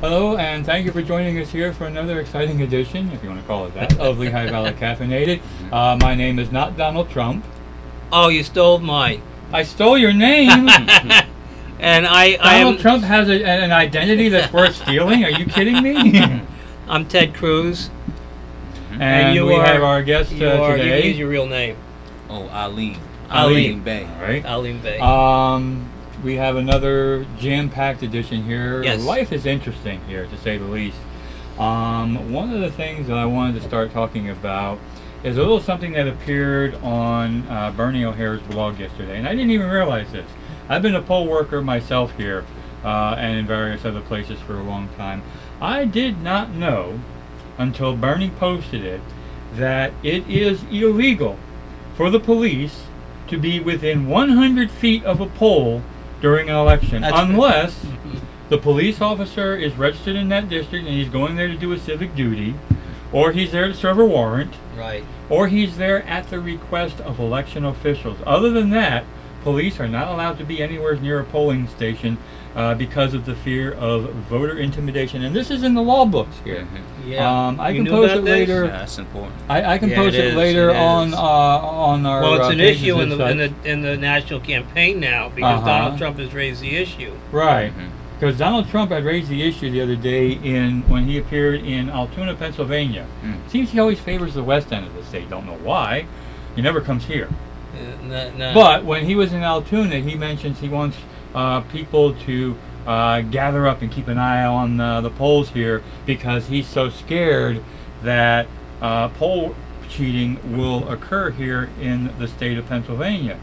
Hello, and thank you for joining us here for another exciting edition, if you want to call it that, of Lehigh Valley Caffeinated. My name is not Donald Trump. Oh, you stole mine. I stole your name. And Donald Trump has an identity that's worth stealing? Are you kidding me? I'm Ted Cruz. And we have our guest today. You can use your real name. Oh, Alhim Bey. All right. Alhim Bey. We have another jam-packed edition here. Yes. Life is interesting here, to say the least. One of the things that I wanted to start talking about is a little something that appeared on Bernie O'Hare's blog yesterday, and I didn't even realize this. I've been a poll worker myself here and in various other places for a long time. I did not know until Bernie posted it that it is illegal for the police to be within 100 feet of a poll during an election. That's unless the police officer is registered in that district and he's going there to do a civic duty, or he's there to serve a warrant, right, or he's there at the request of election officials. Other than that, police are not allowed to be anywhere near a polling station because of the fear of voter intimidation. And this is in the law books here. Yeah. I can post it later. Yeah, that's important. I can post it later on our. Well, it's an issue in the national campaign now because Donald Trump has raised the issue. Right. Because Donald Trump had raised the issue the other day when he appeared in Altoona, Pennsylvania. Seems he always favors the west end of the state. Don't know why. He never comes here. No. But when he was in Altoona, he mentions he wants people to gather up and keep an eye on the polls here because he's so scared that poll cheating will occur here in the state of Pennsylvania.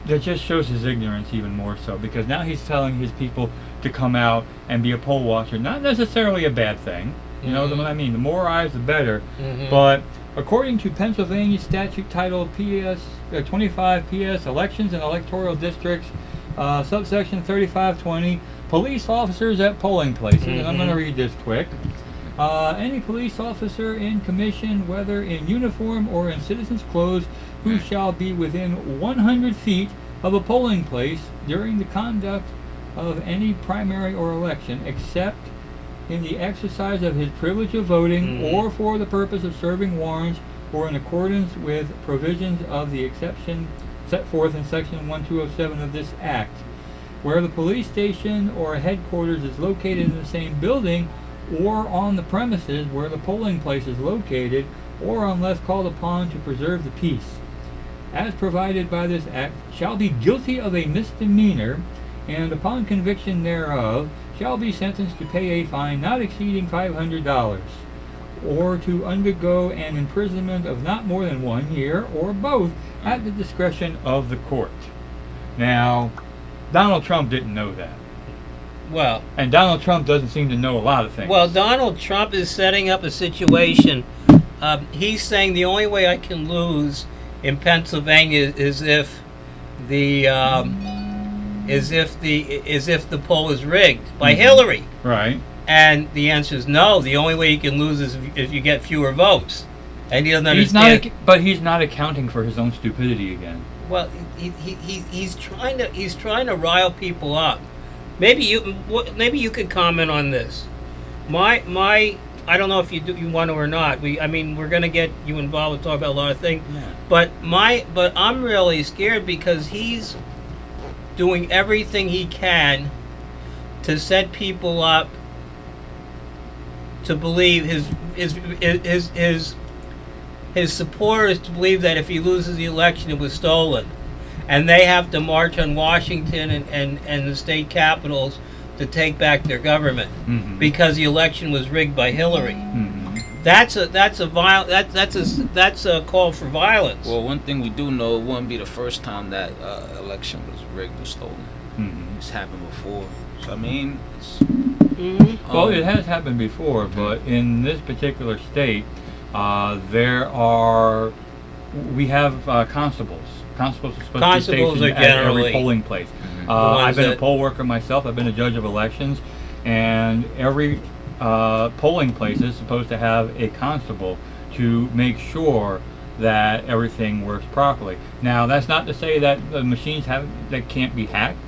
That just shows his ignorance even more so, because now he's telling his people to come out and be a poll watcher. Not necessarily a bad thing, you know what I mean? The more eyes, the better. But according to Pennsylvania statute titled PS 25 PS Elections and Electoral Districts, subsection 3520, police officers at polling places, and I'm going to read this quick. Any police officer in commission, whether in uniform or in citizen's clothes, who shall be within 100 feet of a polling place during the conduct of any primary or election, except in the exercise of his privilege of voting or for the purpose of serving warrants or in accordance with provisions of the exception set forth in section 1207 of this act, where the police station or headquarters is located in the same building or on the premises where the polling place is located, or unless called upon to preserve the peace, as provided by this act, shall be guilty of a misdemeanor, and upon conviction thereof shall be sentenced to pay a fine not exceeding $500, or to undergo an imprisonment of not more than 1 year, or both, at the discretion of the court. Now, Donald Trump didn't know that. Well, and Donald Trump doesn't seem to know a lot of things. Well, Donald Trump is setting up a situation. He's saying the only way I can lose in Pennsylvania is if the poll is rigged by Hillary. Right. And the answer is no. The only way you can lose is if you get fewer votes. And he doesn't understand. But he's not accounting for his own stupidity again. Well, he's trying to rile people up. Maybe you could comment on this. I don't know if you want to or not. We're going to get you involved and talk about a lot of things. Yeah. But I'm really scared because he's doing everything he can to set people up to believe his supporters to believe that if he loses the election it was stolen, and they have to march on Washington and the state capitals to take back their government because the election was rigged by Hillary. That's a call for violence. Well, one thing we do know, it wouldn't be the first time that election was rigged or stolen. It's happened before. So I mean, well, it has happened before, but in this particular state, we have constables. Constables are supposed to be stationed at every polling place. I've been a poll worker myself. I've been a judge of elections, and every polling place is supposed to have a constable to make sure that everything works properly. Now, that's not to say that the machines that can't be hacked.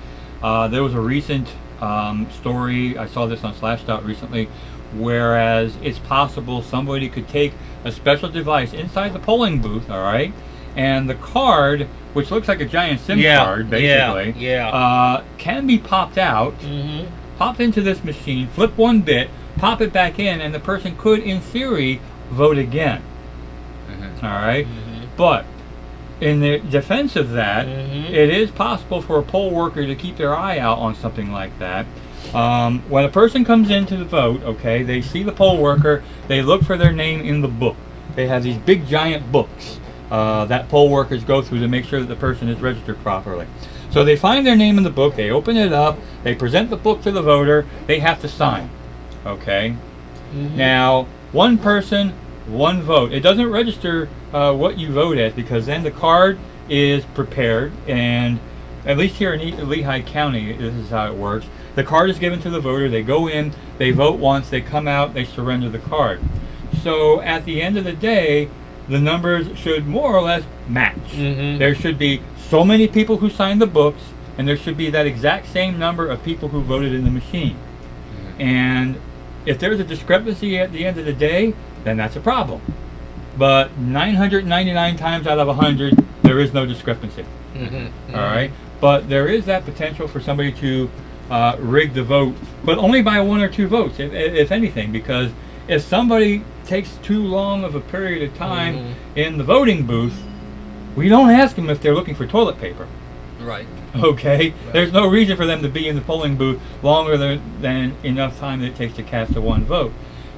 There was a recent story. I saw this on Slashdot recently, whereas it's possible somebody could take a special device inside the polling booth, all right, and the card, which looks like a giant SIM card, basically, can be popped out, popped into this machine, flip one bit, pop it back in, and the person could, in theory, vote again. All right, but in the defense of that, it is possible for a poll worker to keep their eye out on something like that. When a person comes in to vote, okay, they see the poll worker, they look for their name in the book. They have these big giant books that poll workers go through to make sure that the person is registered properly. So they find their name in the book, they open it up, they present the book to the voter, they have to sign, okay? Now, one person, one vote. It doesn't register what you vote as, because then the card is prepared, and at least here in Lehigh County, this is how it works. The card is given to the voter, they go in, they vote once, they come out, they surrender the card. So at the end of the day, the numbers should more or less match. There should be so many people who signed the books, and there should be that exact same number of people who voted in the machine. And if there's a discrepancy at the end of the day, then that's a problem. But 999 times out of 100, there is no discrepancy. All right? But there is that potential for somebody to rig the vote, but only by 1 or 2 votes, if anything, because if somebody takes too long of a period of time in the voting booth, we don't ask them if they're looking for toilet paper. Right. Okay? There's no reason for them to be in the polling booth longer than enough time that it takes to cast a 1 vote.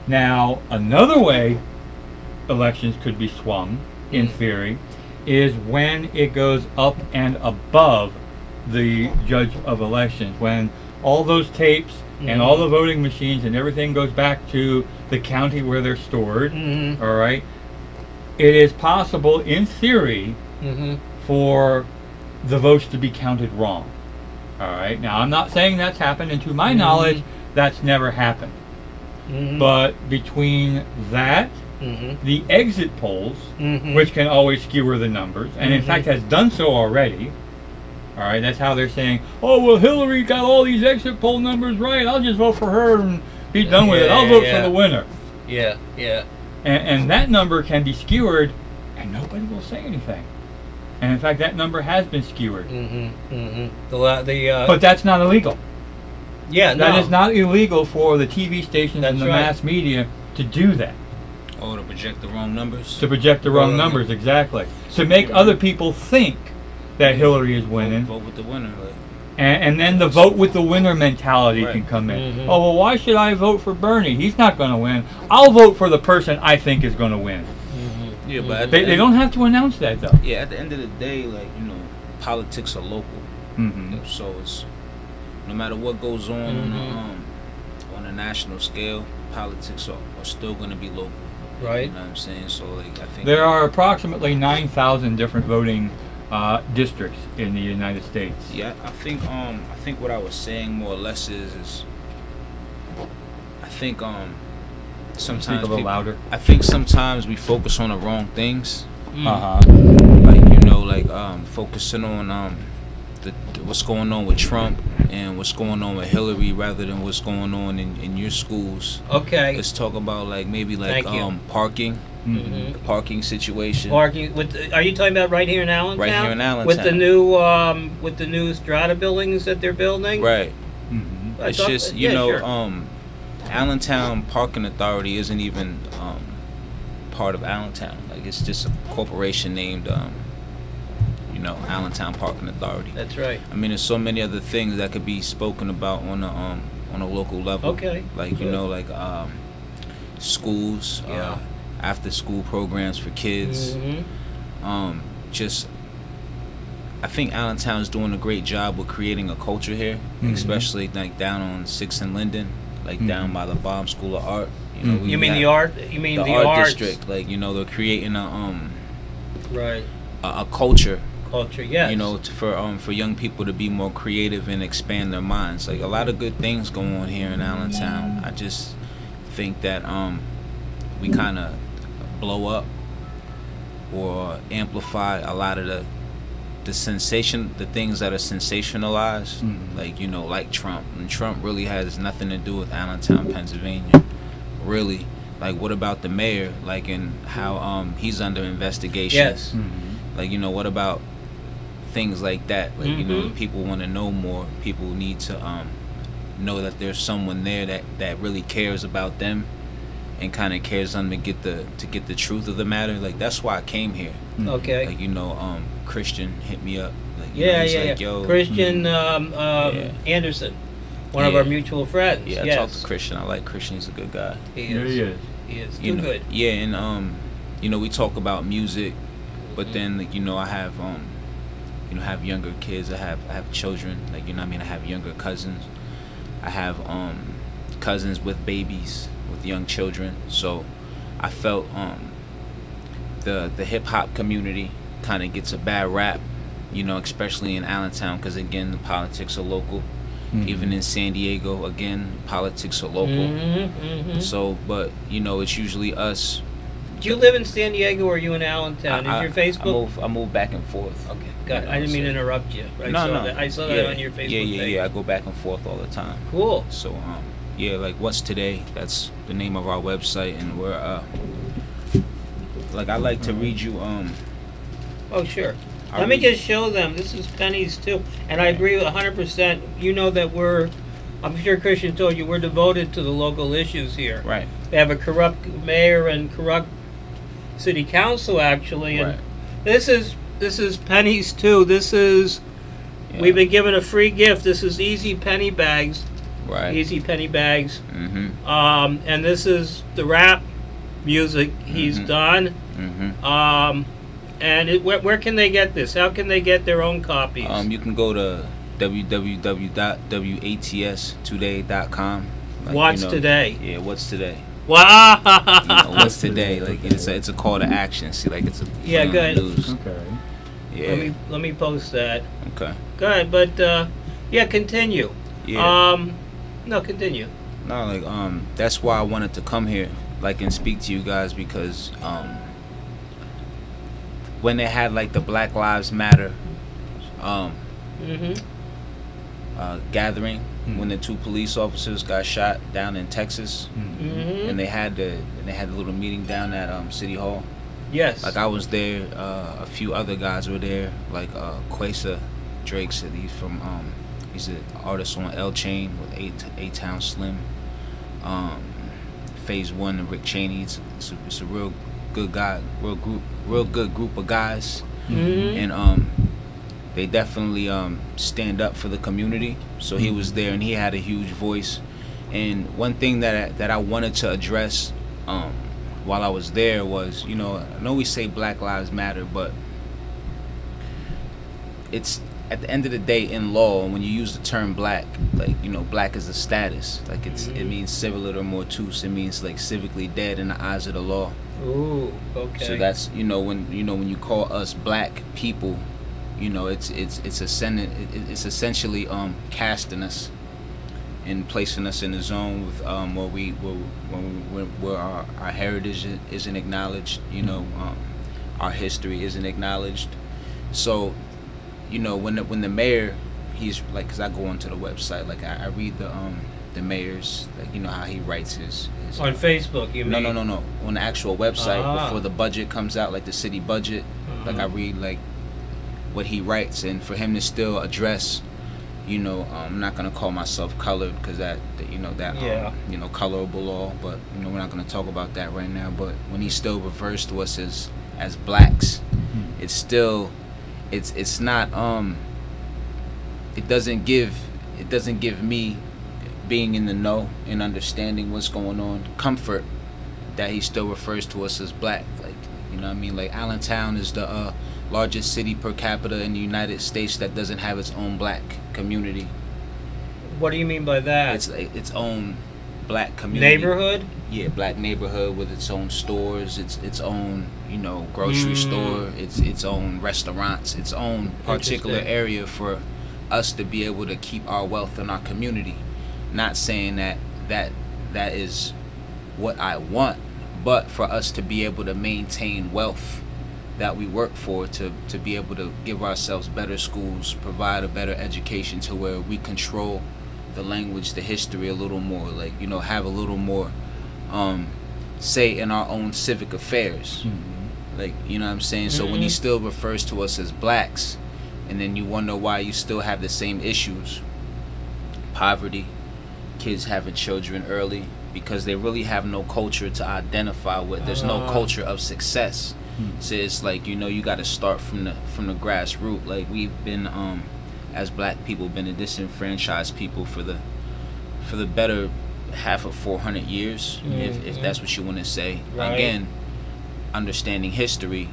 Now, another way elections could be swung, in theory, is when it goes up and above the judge of elections, when all those tapes and all the voting machines and everything goes back to the county where they're stored. All right, it is possible, in theory, for the votes to be counted wrong. All right, now I'm not saying that's happened, and to my knowledge, that's never happened. But between that, the exit polls, which can always skewer the numbers, and in fact has done so already. All right, that's how they're saying, oh, well, Hillary got all these exit poll numbers right, I'll just vote for her and be done with it. I'll vote for the winner. And that number can be skewered, and nobody will say anything. And in fact, that number has been skewered. But that's not illegal. That is not illegal for the TV stations and the mass media to do that. Oh, to project the wrong numbers? To project the wrong numbers, exactly. To make other people think that Hillary is winning. Vote with the winner. And then the vote with the winner mentality can come in. Oh, well, why should I vote for Bernie? He's not going to win. I'll vote for the person I think is going to win. Yeah, but they don't have to announce that, though. Yeah, at the end of the day, like, you know, politics are local. So it's, no matter what goes on a national scale, politics are still going to be local. Right. You know what I'm saying? So, like, I think there are approximately 9,000 different voting districts in the United States. Yeah, I think what I was saying more or less is I think sometimes Speak a little louder. I think sometimes we focus on the wrong things. Like, you know, like focusing on what's going on with Trump and what's going on with Hillary rather than what's going on in your schools. Okay. Let's talk about like maybe like parking. The parking situation. Parking with are you talking about right here in Allentown? Right here in Allentown. With the new strata buildings that they're building? Right. It's just Allentown Parking Authority isn't even part of Allentown. Like, it's just a corporation named Allentown Parking Authority. That's right. I mean, there's so many other things that could be spoken about on a local level. Okay. Like schools. After school programs for kids. I think Allentown is doing a great job with creating a culture here, especially like down on 6th and Linden, like down by the Baum School of Art. You know, you mean the art? You mean the art arts? district? Like, you know, they're creating right a culture. Culture, yes. You know, for young people to be more creative and expand their minds. Like, a lot of good things go on here in Allentown. I just think that we kind of blow up or amplify a lot of the the things that are sensationalized, like, you know, like Trump. And Trump really has nothing to do with Allentown, Pennsylvania. Really. Like, what about the mayor? Like, and how he's under investigation. Yes. Like, you know, what about things like that? Like, you know, people want to know more. People need to know that there's someone there that really cares about them and kind of cares on to get the truth of the matter. Like, that's why I came here. Okay. Like, you know, Christian hit me up. Like, you Yeah, know, he's yeah, like, yeah. Yo, Christian Anderson, one of our mutual friends. Yeah, I talked to Christian. I like Christian. He's a good guy. He Yeah, is. he is. He is. You Too know, good. Yeah, and you know, we talk about music, but then, like, you know, I have you know, have younger kids. I have children. Like, you know what I mean? I have younger cousins. I have cousins with babies, with young children. So I felt the hip hop community kind of gets a bad rap, you know, especially in Allentown, because again, the politics are local. Even in San Diego, again, politics are local. So, but you know, it's usually us. Do you live in San Diego or are you in Allentown? Is your Facebook? I move back and forth. Okay, got it. I didn't mean to interrupt you. I saw that on your Facebook page. Yeah. I go back and forth all the time. Cool. So, yeah, like What's Today? That's the name of our website, and we're like, I like to read you. Oh, sure. Let me just show them. This is pennies too, and I agree 100%. You know that I'm sure Christian told you, we're devoted to the local issues here. Right. They have a corrupt mayor and corrupt city council, actually, and this is pennies too. This is we've been given a free gift. This is Easy Penny Bags. Right. Easy Penny Bags. And this is the rap music he's done. And where can they get this? How can they get their own copies? You can go to www.watstoday.com. Like, What's you know, today? Yeah, what's today? Wow. You know, what's today? Like, it's a call to action. See, like, it's a good. News. Okay. Yeah. Let me post that. Okay. Good, but yeah, continue. Yeah. No, continue. No, like, that's why I wanted to come here, like, and speak to you guys, because when they had, like, the Black Lives Matter gathering, when the 2 police officers got shot down in Texas, and they had a little meeting down at City Hall. Yes. Like, I was there. A few other guys were there, like Quasa Drake said he's an artist on L Chain with A-Town Slim. Phase 1 and Rick Cheney. It's a real good guy, real good group of guys, and they definitely stand up for the community. So he was there, and he had a huge voice. And one thing that I wanted to address while I was there was, you know, I know we say Black Lives Matter, but it's at the end of the day, in law, when you use the term black, like, you know, black is a status. Like, it means civiliter mortuus. It means, like, civically dead in the eyes of the law. Ooh, okay. So that's, when you call us black people, you know, it's essentially casting us and placing us in a zone with where our heritage isn't acknowledged. You know, our history isn't acknowledged. So, you know, when the mayor, he's like, because I go onto the website, like, I read the mayor's, like, you know, how he writes his on Facebook, you mean? No, on the actual website before the budget comes out, like the city budget. Like, I read, like, what he writes, and for him to still address, you know, I'm not gonna call myself colored, because that colorable law, but, you know, we're not gonna talk about that right now. But when he still refers to us as blacks, it's still, it's not, it doesn't give me, being in the know and understanding what's going on, comfort that he still refers to us as black. Like, you know what I mean? Like, Allentown is the largest city per capita in the United States that doesn't have its own black community. What do you mean by that? It's its own black community. Neighborhood? Yeah, black neighborhood with its own stores, its own, you know, grocery store, its own restaurants, its own particular area for us to be able to keep our wealth in our community. Not saying that is what I want, but for us to be able to maintain wealth that we work for to be able to give ourselves better schools, provide a better education to where we control the language, the history a little more, like, you know, have a little more say in our own civic affairs. Like, you know what I'm saying? So when he still refers to us as blacks, and then you wonder why you still have the same issues, poverty, kids having children early, because they really have no culture to identify with. There's no culture of success. So it's like, you know, you got to start from the grassroots. Like, we've been as black people been a disenfranchised people for the better half of 400 years, if that's what you want to say. Right. Again, understanding history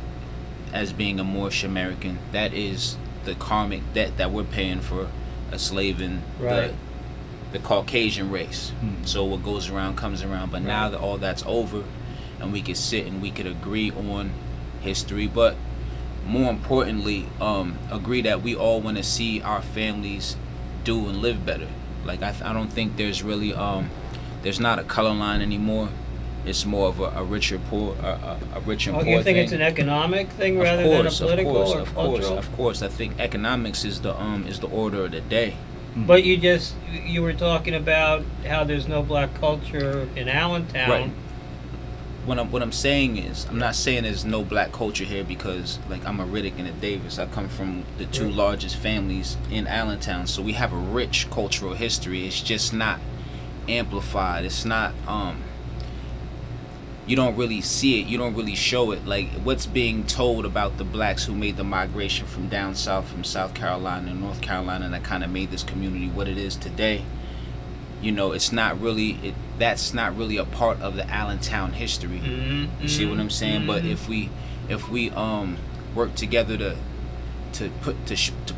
as being a Moorish American, that is the karmic debt that we're paying for enslaving the Caucasian race. So what goes around comes around. But now that all that's over, and we could sit and we could agree on history, but more importantly, agree that we all want to see our families do and live better. Like, I don't think there's really there's not a color line anymore. It's more of a rich and poor, a rich and poor thing. You think it's an economic thing rather than a political or cultural? Of course. I think economics is the order of the day. But you were talking about how there's no black culture in Allentown. Right. What I'm saying is, I'm not saying there's no black culture here, because, like, I'm a Riddick and a Davis. I come from the two largest families in Allentown, so we have a rich cultural history. It's just not amplified. It's not you don't really see it, you don't really show it. Like, what's being told about the blacks who made the migration from down south, from South Carolina and North Carolina, that kind of made this community what it is today, you know, it's not really, that's not really a part of the Allentown history. You see what I'm saying? But if we work together to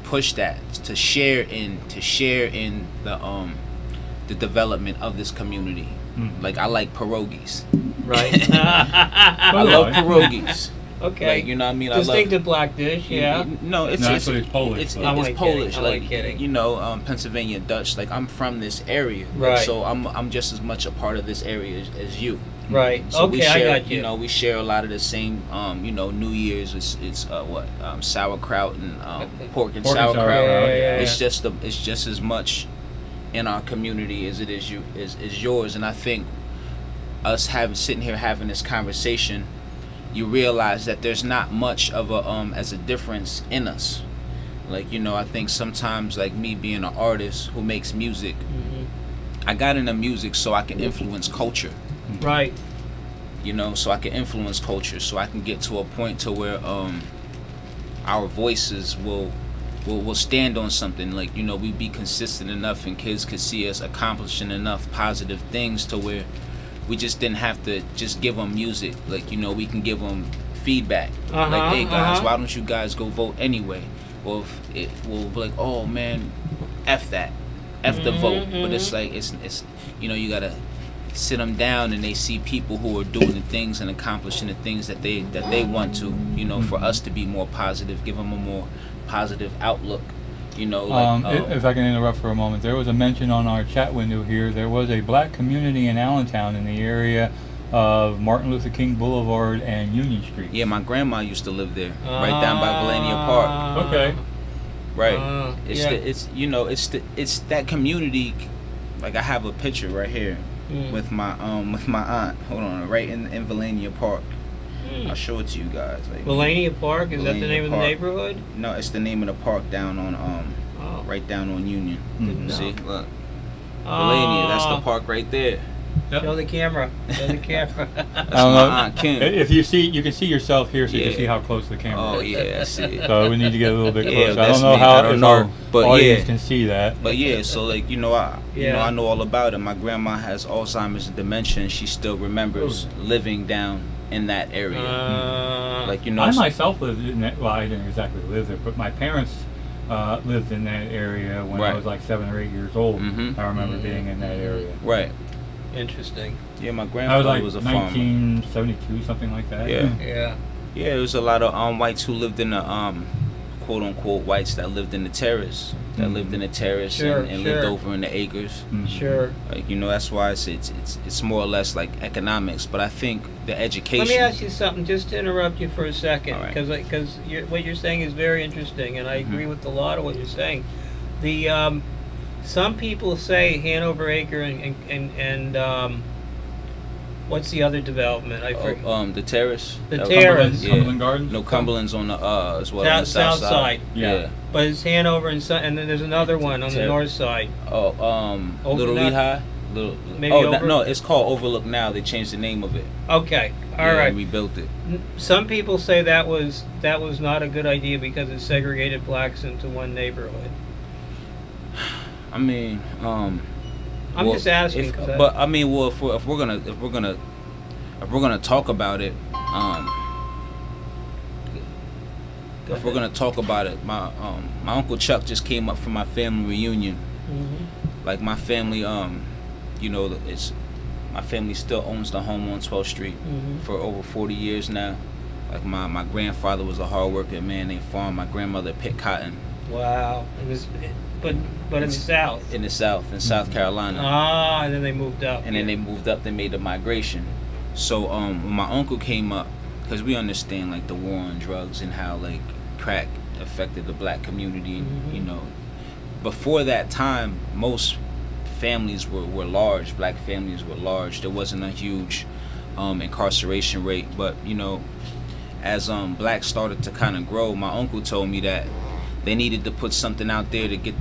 push that, to share in the development of this community. Like, I like pierogies. Right. I love pierogies. Okay. Like, you know what I mean? Distinctive black dish, yeah. No, it's Polish. It's Polish. Polish. I'm Like, kidding. you know, Pennsylvania Dutch. Like, I'm from this area. Right. So I'm just as much a part of this area as you. Right. So okay, we share, I got you. You know, we share a lot of the same. You know, New Year's it's sauerkraut and pork and sauerkraut. Yeah. It's just as much in our community as it is yours. And I think us sitting here having this conversation, you realize that there's not much of a difference in us. Like, you know, I think sometimes, like me being an artist who makes music, I got into music so I can influence culture. Right. You know, so I can influence culture, so I can get to a point to where our voices will stand on something. Like, you know, we be consistent enough and kids could see us accomplishing enough positive things to where we just didn't have to just give them music. Like, you know, we can give them feedback. Like, hey guys, why don't you guys go vote anyway? Well, we'll be like, oh man, F that, F the vote. But it's like, it's you know, you gotta sit them down and they see people who are doing the things and accomplishing the things that they want to, you know, for us to be more positive, give them a more positive outlook. You know, like, if I can interrupt for a moment, there was a mention on our chat window here. There was a black community in Allentown in the area of Martin Luther King Boulevard and Union Street. Yeah, my grandma used to live there, right down by Valania Park. Okay. Right. It's that community. Like, I have a picture right here with my aunt. Hold on, right in Valania Park. I'll show it to you guys. Like, Valania Park, is that the name of the neighborhood? No, it's the name of the park down on right down on Union. See, look, Valania. That's the park right there. Yep. Show the camera. Show the camera. That's my aunt Kim. If you see, you can see yourself here, so you can see how close the camera is. Oh yeah, I see it. So we need to get a little bit closer. I that's don't know me. how I don't know, but audience can see that. But yeah, so like, you know, I know all about it. My grandma has Alzheimer's and dementia, and she still remembers living down in that area. Like, you know, I myself lived in that. Well, I didn't exactly live there, but my parents lived in that area when I was like 7 or 8 years old. I remember being in that area. Right. Interesting. Yeah, my grandfather was a farmer. 1972, something like that. Yeah, there was a lot of whites who lived in the quote unquote whites that lived in the terrace, and lived over in the acres. Sure. Like, you know, that's why it's more or less like economics. But I think the education. Let me ask you something, just to interrupt you for a second, All right. because what you're saying is very interesting, and I agree with a lot of what you're saying. The some people say Hanover Acre and what's the other development? I forget. The terrace. The terrace. Cumberland Gardens. No, Cumberland's on the as well. On the South side. Yeah. But it's Hanover and then there's another one on the north side. Little Lehigh. No, it's called Overlook now. They changed the name of it. Okay, all right. We built it. Some people say that was not a good idea because it segregated blacks into one neighborhood. I mean, I'm just asking. But I mean, well, if we're gonna talk about it, if we're gonna talk about it, my Uncle Chuck just came up from my family reunion. Like my family, you know, my family still owns the home on 12th Street for over 40 years now. Like my grandfather was a hard-working man. They farmed. My grandmother picked cotton. Wow. But in the South. In the South, in South Carolina. Ah, and then they moved up. And then they moved up. They made a migration. So when my uncle came up, because we understand like the war on drugs and how like crack affected the black community. You know, before that time, most families were large. Black families were large. There wasn't a huge incarceration rate. But you know, as blacks started to kind of grow, my uncle told me that they needed to put something out there to get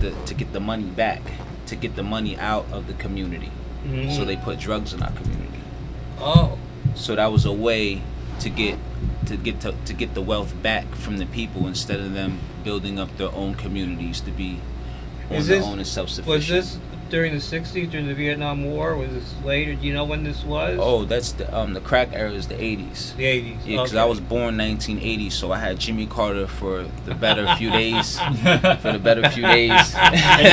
the money back, to get the money out of the community. So they put drugs in our community. Oh. So that was a way to get the wealth back from the people instead of them building up their own communities to be on their own and self-sufficient. Was this during the 60s, during the Vietnam War? Was this later? Do you know when this was? Oh, that's the crack era is the 80s. The 80s. Yeah, because I was born 1980, so I had Jimmy Carter for the better few days. And you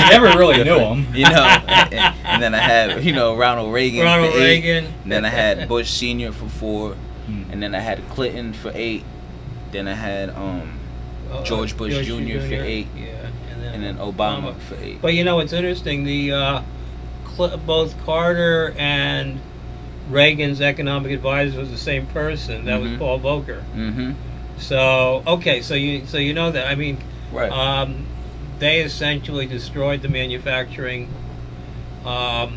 never really knew him. You know, and then I had, you know, Ronald Reagan for 8. And then I had Bush Sr. for 4. And then I had Clinton for 8. Then I had George Bush Jr. for 8. Yeah. And then Obama for 8. But you know, it's interesting. The both Carter and Reagan's economic advisor was the same person. That was Paul Volcker. So okay, so you know that. I mean, right. They essentially destroyed the manufacturing. You're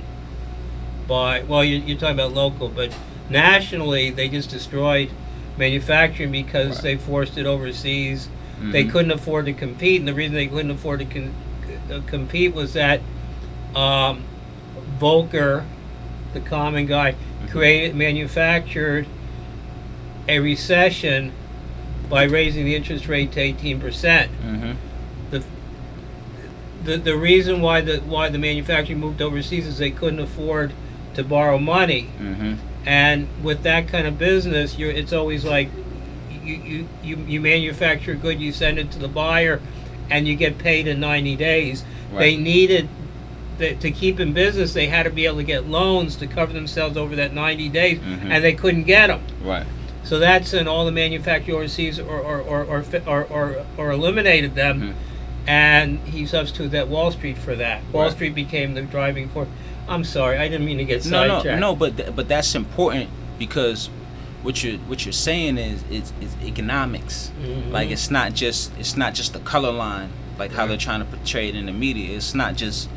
talking about local, but nationally they just destroyed manufacturing because they forced it overseas. They couldn't afford to compete, and the reason they couldn't afford to compete was that Volcker, the common guy, manufactured a recession by raising the interest rate to 18%. The reason why the manufacturing moved overseas is they couldn't afford to borrow money, and with that kind of business, it's always like. You manufacture a good, you send it to the buyer, and you get paid in 90 days. Right. They needed to keep in business. They had to be able to get loans to cover themselves over that 90 days, and they couldn't get them. Right. So that's when all the manufacturers overseas or eliminated them, and he substituted that Wall Street for that. Wall Street became the driving force. I'm sorry, I didn't mean to get sidetracked. No, but that's important because. What you're saying is it's economics. Like it's not just the color line like how they're trying to portray it in the media. It's not just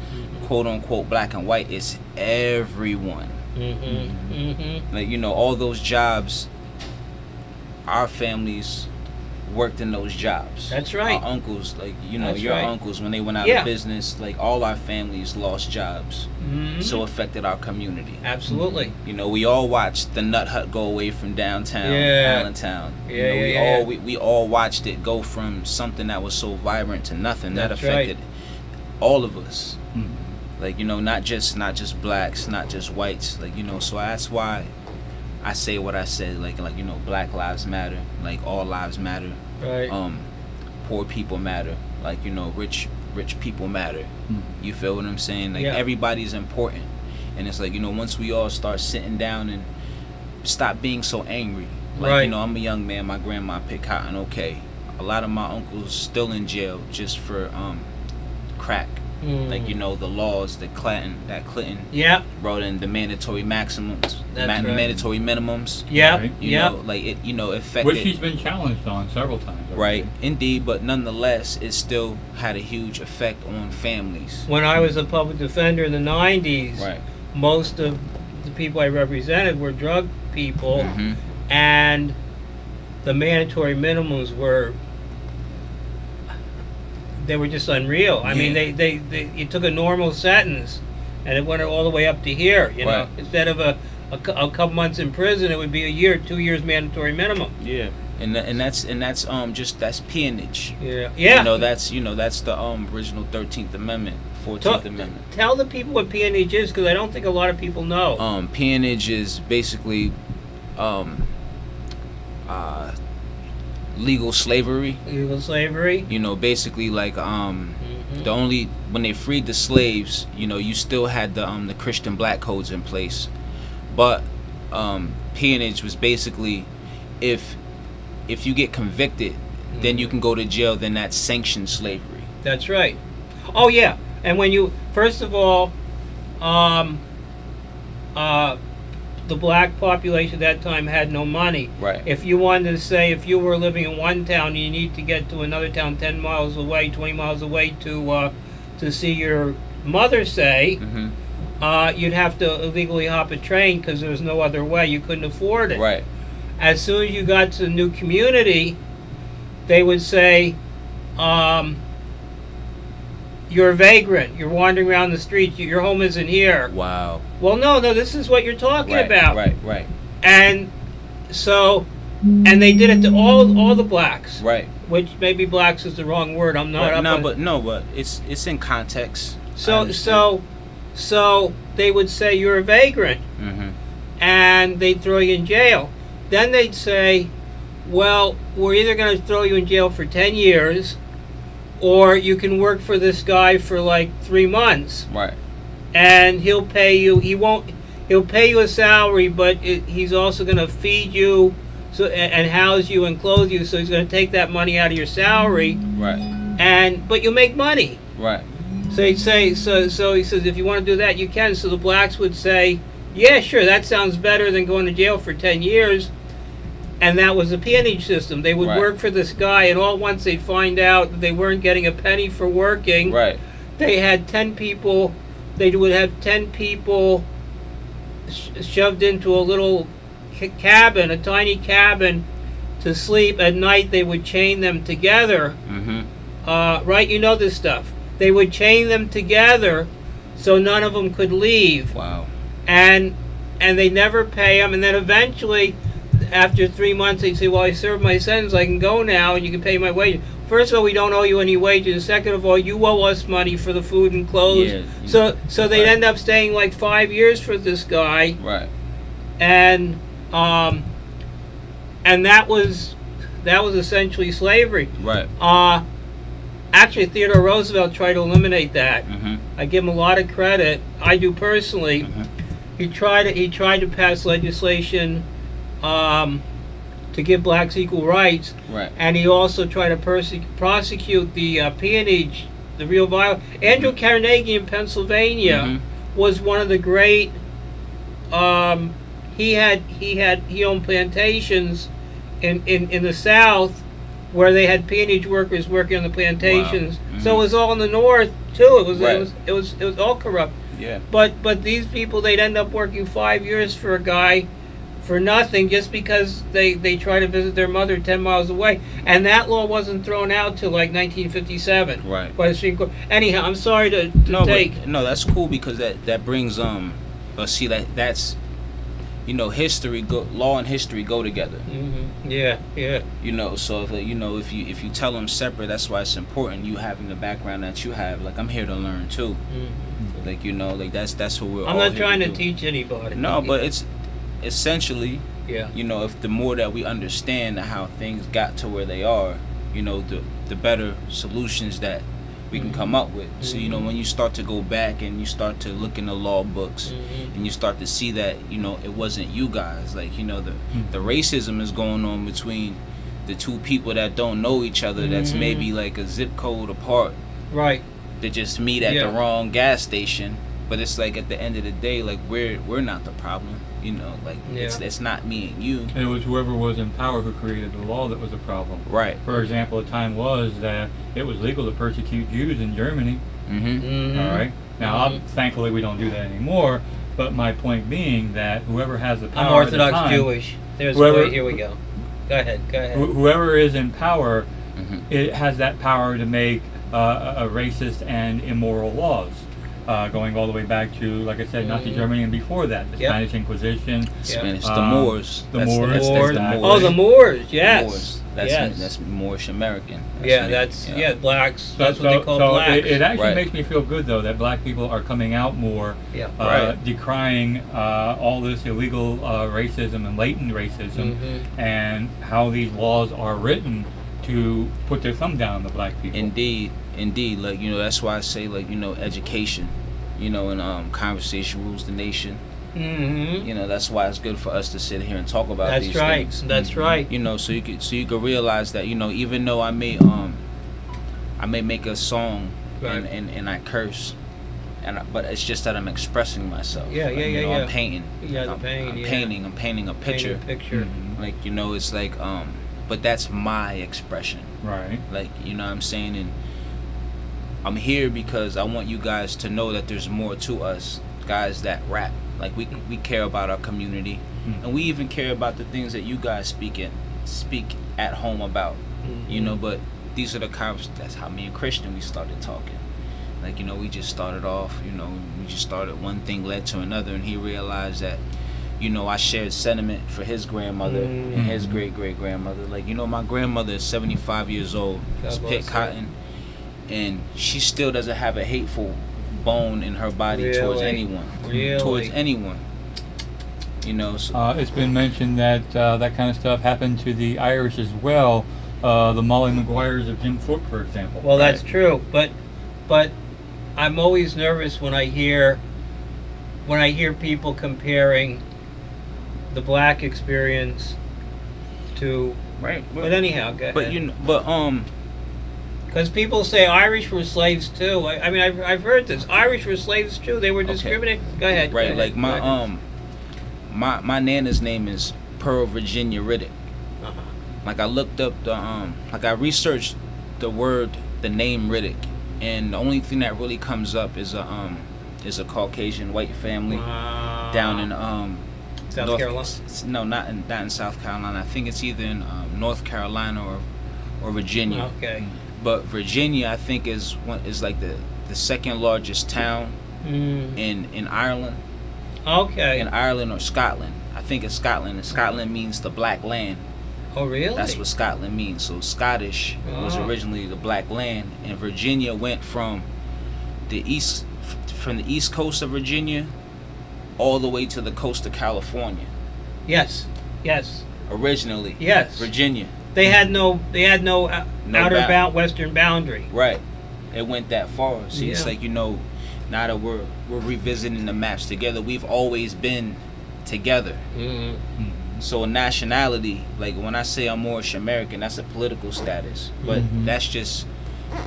quote unquote black and white. It's everyone. Like you know all those jobs. Our families worked in those jobs. That's right. Our uncles, like you know, your uncles when they went out of business, like all our families lost jobs. So it affected our community. Absolutely. You know, we all watched the Nut Hut go away from downtown Allentown. We all watched it go from something that was so vibrant to nothing. That affected all of us. Like you know, not just blacks, not just whites. Like you know, so that's why I say what I say. Like you know, Black lives matter. Like all lives matter. Right. Poor people matter. Like you know, rich people matter. You feel what I'm saying? Like everybody's important, and it's like you know, once we all start sitting down and stop being so angry. Like you know, I'm a young man. My grandma picked cotton. Okay, a lot of my uncles still in jail just for crack. Like, you know, the laws that Clinton brought in, the mandatory maximums, mandatory minimums. Yeah, you know, like it, you know, affected. Which he's been challenged on several times. Right, indeed, but nonetheless, it still had a huge effect on families. When I was a public defender in the 90s, Right. most of the people I represented were drug people, and the mandatory minimums were just unreal. I mean, they you took a normal sentence and it went all the way up to here, you know. Instead of a couple months in prison, it would be a year, 2 years mandatory minimum. Yeah. And that's that's peonage. Yeah. You know, that's the original 13th Amendment, 14th Amendment. Tell the people what peonage is, because I don't think a lot of people know. Peonage is basically legal slavery. Legal slavery. You know, basically like when they freed the slaves, you know, you still had the Christian black codes in place, but peonage was basically if you get convicted, then you can go to jail. Then that's sanctioned slavery. That's right. Oh yeah, and when you first of all, the black population at that time had no money. Right. If you wanted to say, if you were living in one town, you need to get to another town 10 miles away, 20 miles away to see your mother, say, you'd have to illegally hop a train because there was no other way. You couldn't afford it. Right. As soon as you got to the new community, they would say, you're a vagrant. You're wandering around the streets. Your home isn't here. Wow. Well, no, this is what you're talking about. Right. And so, and they did it to all the blacks. Right. Which maybe blacks is the wrong word. I'm not up. But it's in context. So they would say you're a vagrant, and they'd throw you in jail. Then they'd say, well, we're either going to throw you in jail for 10 years, or you can work for this guy for like 3 months. Right. And he'll pay you. He'll pay you a salary, but he's also going to feed you, and house you and clothe you. So he's going to take that money out of your salary. Right. But you'll make money. Right. So he'd say. So he says, if you want to do that, you can. So the blacks would say, yeah, sure, that sounds better than going to jail for 10 years. And that was the peonage system. They would work for this guy, and all at once they'd find out that they weren't getting a penny for working. Right. They had 10 people. They would have 10 people shoved into a little cabin, a tiny cabin, to sleep. At night, they would chain them together. Right? You know this stuff. They would chain them together so none of them could leave. Wow. And they never pay them. And then eventually, after 3 months, they'd say, well, I served my sentence, I can go now, and you can pay my wages. First of all, we don't owe you any wages. Second of all, you owe us money for the food and clothes. Yeah, so they'd end up staying like 5 years for this guy. Right. And that was essentially slavery. Right. Actually, Theodore Roosevelt tried to eliminate that. I give him a lot of credit. I do personally. He tried to pass legislation to give blacks equal rights. Right. And he also tried to prosecute the peonage, the real violence. Andrew Carnegie in Pennsylvania was one of the great. He owned plantations in the South where they had peonage workers working on the plantations. Wow. So it was all in the North too. It was all corrupt. Yeah. But these people, they'd end up working 5 years for a guy for nothing, just because they try to visit their mother 10 miles away. And that law wasn't thrown out till like 1957 by the Supreme Court. Anyhow, I'm sorry to take. No, that's cool, because that brings see, that's, you know, law and history go together. Yeah. You know, so if you tell them separate, that's why it's important you having the background that you have. Like, I'm here to learn too. Like, you know, like that's what we're. I'm not trying to teach anybody. No, but it's essentially, yeah. You know, if the more that we understand how things got to where they are, you know, the better solutions that we can come up with. So, you know, when you start to go back and you start to look in the law books and you start to see that, you know, it wasn't you guys, like, you know, the racism is going on between the two people that don't know each other, that's maybe like a zip code apart, right? They just meet at the wrong gas station. But it's like at the end of the day, like we're not the problem, you know. Like it's not me and you. It was whoever was in power who created the law that was a problem. Right. For example, a time was that it was legal to persecute Jews in Germany. All right. Now, thankfully, we don't do that anymore. But my point being that whoever has the power, I'm Orthodox at the time, Jewish. There's here we go. Go ahead. Whoever is in power, it has that power to make a racist and immoral laws. Going all the way back to, like I said, Nazi Germany, and before that, the Spanish Inquisition, the Moors. The Moors. Oh, the Moors. Yes. Moors. That's Moorish American. Blacks. That's what they call blacks. It actually makes me feel good, though, that black people are coming out more, decrying all this illegal racism and latent racism, and how these laws are written to put their thumb down on the black people. Indeed, like, you know, that's why I say, like, you know, education, you know, and conversation rules the nation. You know, that's why it's good for us to sit here and talk about these things. That's right. You know, so you could realize that, you know, even though I may make a song and I curse, but it's just that I'm expressing myself. I'm painting. I'm painting a picture. Like, you know, it's like but that's my expression. Right. Like, you know what I'm saying? And I'm here because I want you guys to know that there's more to us, guys that rap. Like, we care about our community, and we even care about the things that you guys speak at home about. You know, but these are the that's how me and Christian, we started talking. Like, you know, we just started off, you know, one thing led to another, and he realized that, you know, I shared sentiment for his grandmother and his great-great-grandmother. Like, you know, my grandmother is 75 years old. She's pit cotton, and she still doesn't have a hateful bone in her body towards anyone. Towards anyone. You know, so it's been mentioned that that kind of stuff happened to the Irish as well. The Molly Maguires of Jim Thorpe, for example. Well, that's true, but I'm always nervous when I hear people comparing the black experience to But anyhow, go ahead. But you know, because people say Irish were slaves too. I mean, I've heard this. Irish were slaves too. They were discriminated. Go ahead. Right. Go ahead. Like my nana's name is Pearl Virginia Riddick. Like, I looked up I researched the name Riddick, and the only thing that really comes up is a Caucasian white family down in South Carolina. No, not in South Carolina. I think it's either in North Carolina or Virginia. Okay. But Virginia, I think, is like the second largest town in Ireland. Okay. In Ireland or Scotland. I think it's Scotland, and Scotland means the black land. Oh, really? That's what Scotland means. So Scottish was originally the black land, and Virginia went from the east coast of Virginia all the way to the coast of California. Yes. Originally. Yes. Virginia. They had no western boundary. Right. It went that far. See, it's like, you know, now that we're revisiting the maps together, we've always been together. So nationality, like when I say I'm Moorish American, that's a political status. But that's just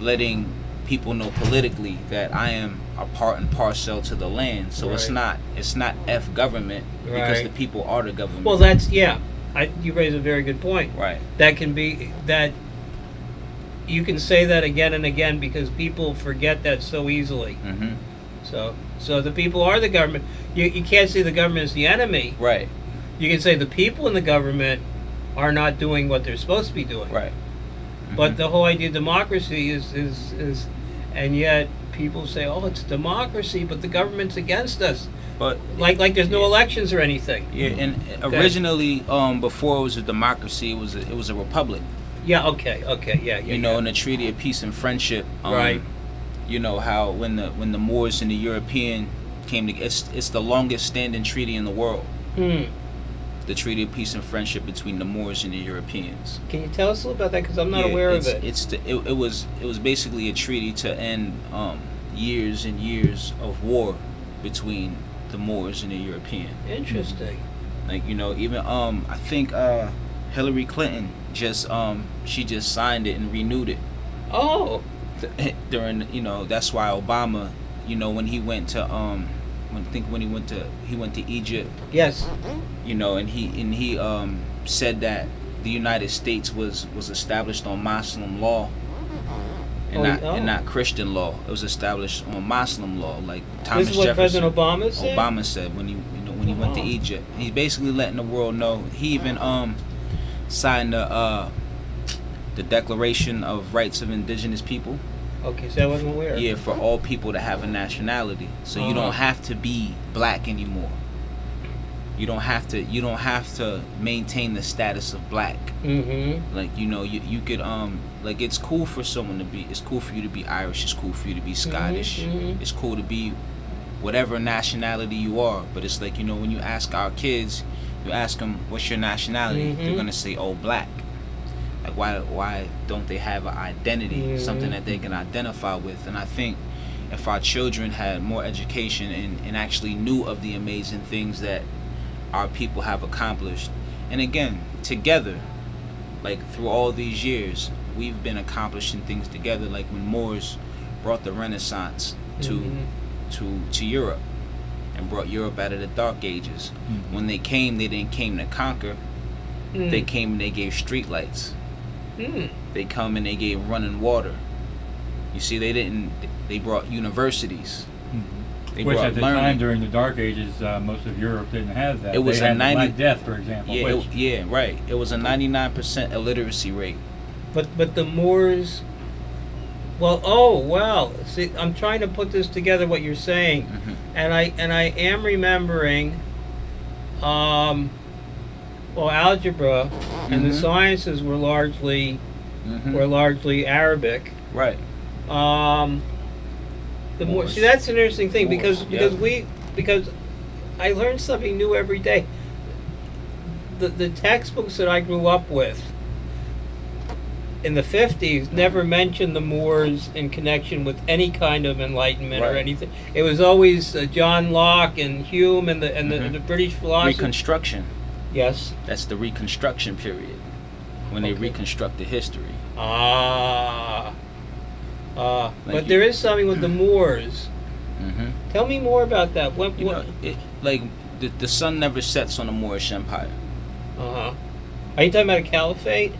letting people know politically that I am a part and parcel to the land. So it's not F government, because the people are the government. Well, that's you raise a very good point. Right. That can be that. You can say that again and again because people forget that so easily. So the people are the government. You can't say the government is the enemy. Right. You can say the people in the government are not doing what they're supposed to be doing. Right. But the whole idea of democracy is and yet people say, oh, it's democracy, but the government's against us. But like there's no elections or anything. Yeah, and originally, before it was a democracy, it was a republic. Yeah. Okay. Yeah. You know, in the Treaty of Peace and Friendship. Right. You know how when the Moors and the European came together, it's the longest standing treaty in the world. The Treaty of Peace and Friendship between the Moors and the Europeans. Can you tell us a little about that? Because I'm not aware of it. It was basically a treaty to end years and years of war between the Moors and the European. Interesting. Like, you know, even I think Hillary Clinton just she just signed it and renewed it. Oh. During, you know, that's why Obama, you know, when he went to when he went to Egypt. Yes. You know, and he said that the United States was established on Muslim law and not Christian law. It was established on Muslim law, like Thomas Jefferson. This is what President Obama said? Obama said when he went to Egypt. He's basically letting the world know. He even signed the Declaration of Rights of Indigenous People. Okay, so I wasn't aware. Yeah, for all people to have a nationality. So you don't have to be black anymore. You don't have to maintain the status of black. Mm-hmm. Like, you know, you could like, it's cool for you to be Irish, it's cool for you to be Scottish. Mm-hmm. It's cool to be whatever nationality you are, but it's like, you know, when you ask our kids, you ask them, what's your nationality? Mm-hmm. They're going to say, oh, black. Like, why don't they have an identity, Mm-hmm. something that they can identify with? And I think if our children had more education and actually knew of the amazing things that our people have accomplished, and again, together, like through all these years, we've been accomplishing things together, like when Moors brought the Renaissance to Europe and brought Europe out of the Dark Ages. Mm-hmm. When they came, they didn't came to conquer. They came and they gave street lights. They come and they gave running water. You see, they brought universities. They Which brought at the learning. time during the Dark Ages, most of Europe didn't have that. It was they a had 90 Black Death, for example. Yeah, right. It was a 99% illiteracy rate. But the Moors. Well, oh wow. See, I'm trying to put this together. What you're saying, Mm-hmm. and I am remembering, well, algebra and the sciences were largely Arabic. Right. The more, see, that's an interesting thing because I learn something new every day. The textbooks that I grew up with in the 50s never mentioned the Moors in connection with any kind of enlightenment or anything. It was always John Locke and Hume and the British philosophers. Reconstruction. Yes. That's the Reconstruction period, when they reconstructed history. But there is something with the Moors. Tell me more about that. What? You know, like the sun never sets on the Moorish Empire. Are you talking about a caliphate?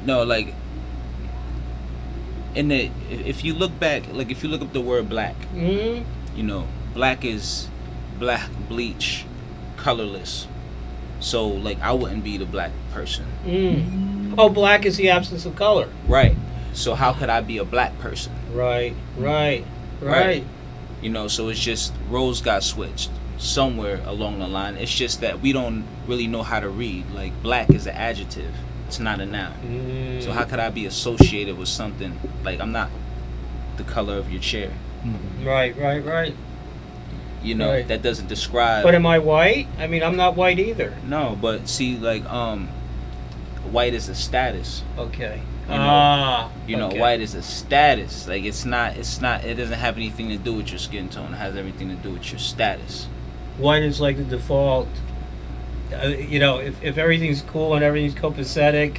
No, like if you look back, like if you look up the word black, you know, black is black, bleach, colorless. So like I wouldn't be the black person. Oh, black is the absence of color. Right. So how could I be a black person? Right. You know, so it's just roles got switched somewhere along the line. It's just that we don't really know how to read. Like black is an adjective. It's not a noun. So how could I be associated with something like I'm not the color of your chair? Right. You know, that doesn't describe. But am I white? I mean, I'm not white either. No, but see, like white is a status. Okay. You know, white is a status. Like it's not. It doesn't have anything to do with your skin tone. It has everything to do with your status. White is like the default. You know, if everything's cool and everything's copacetic,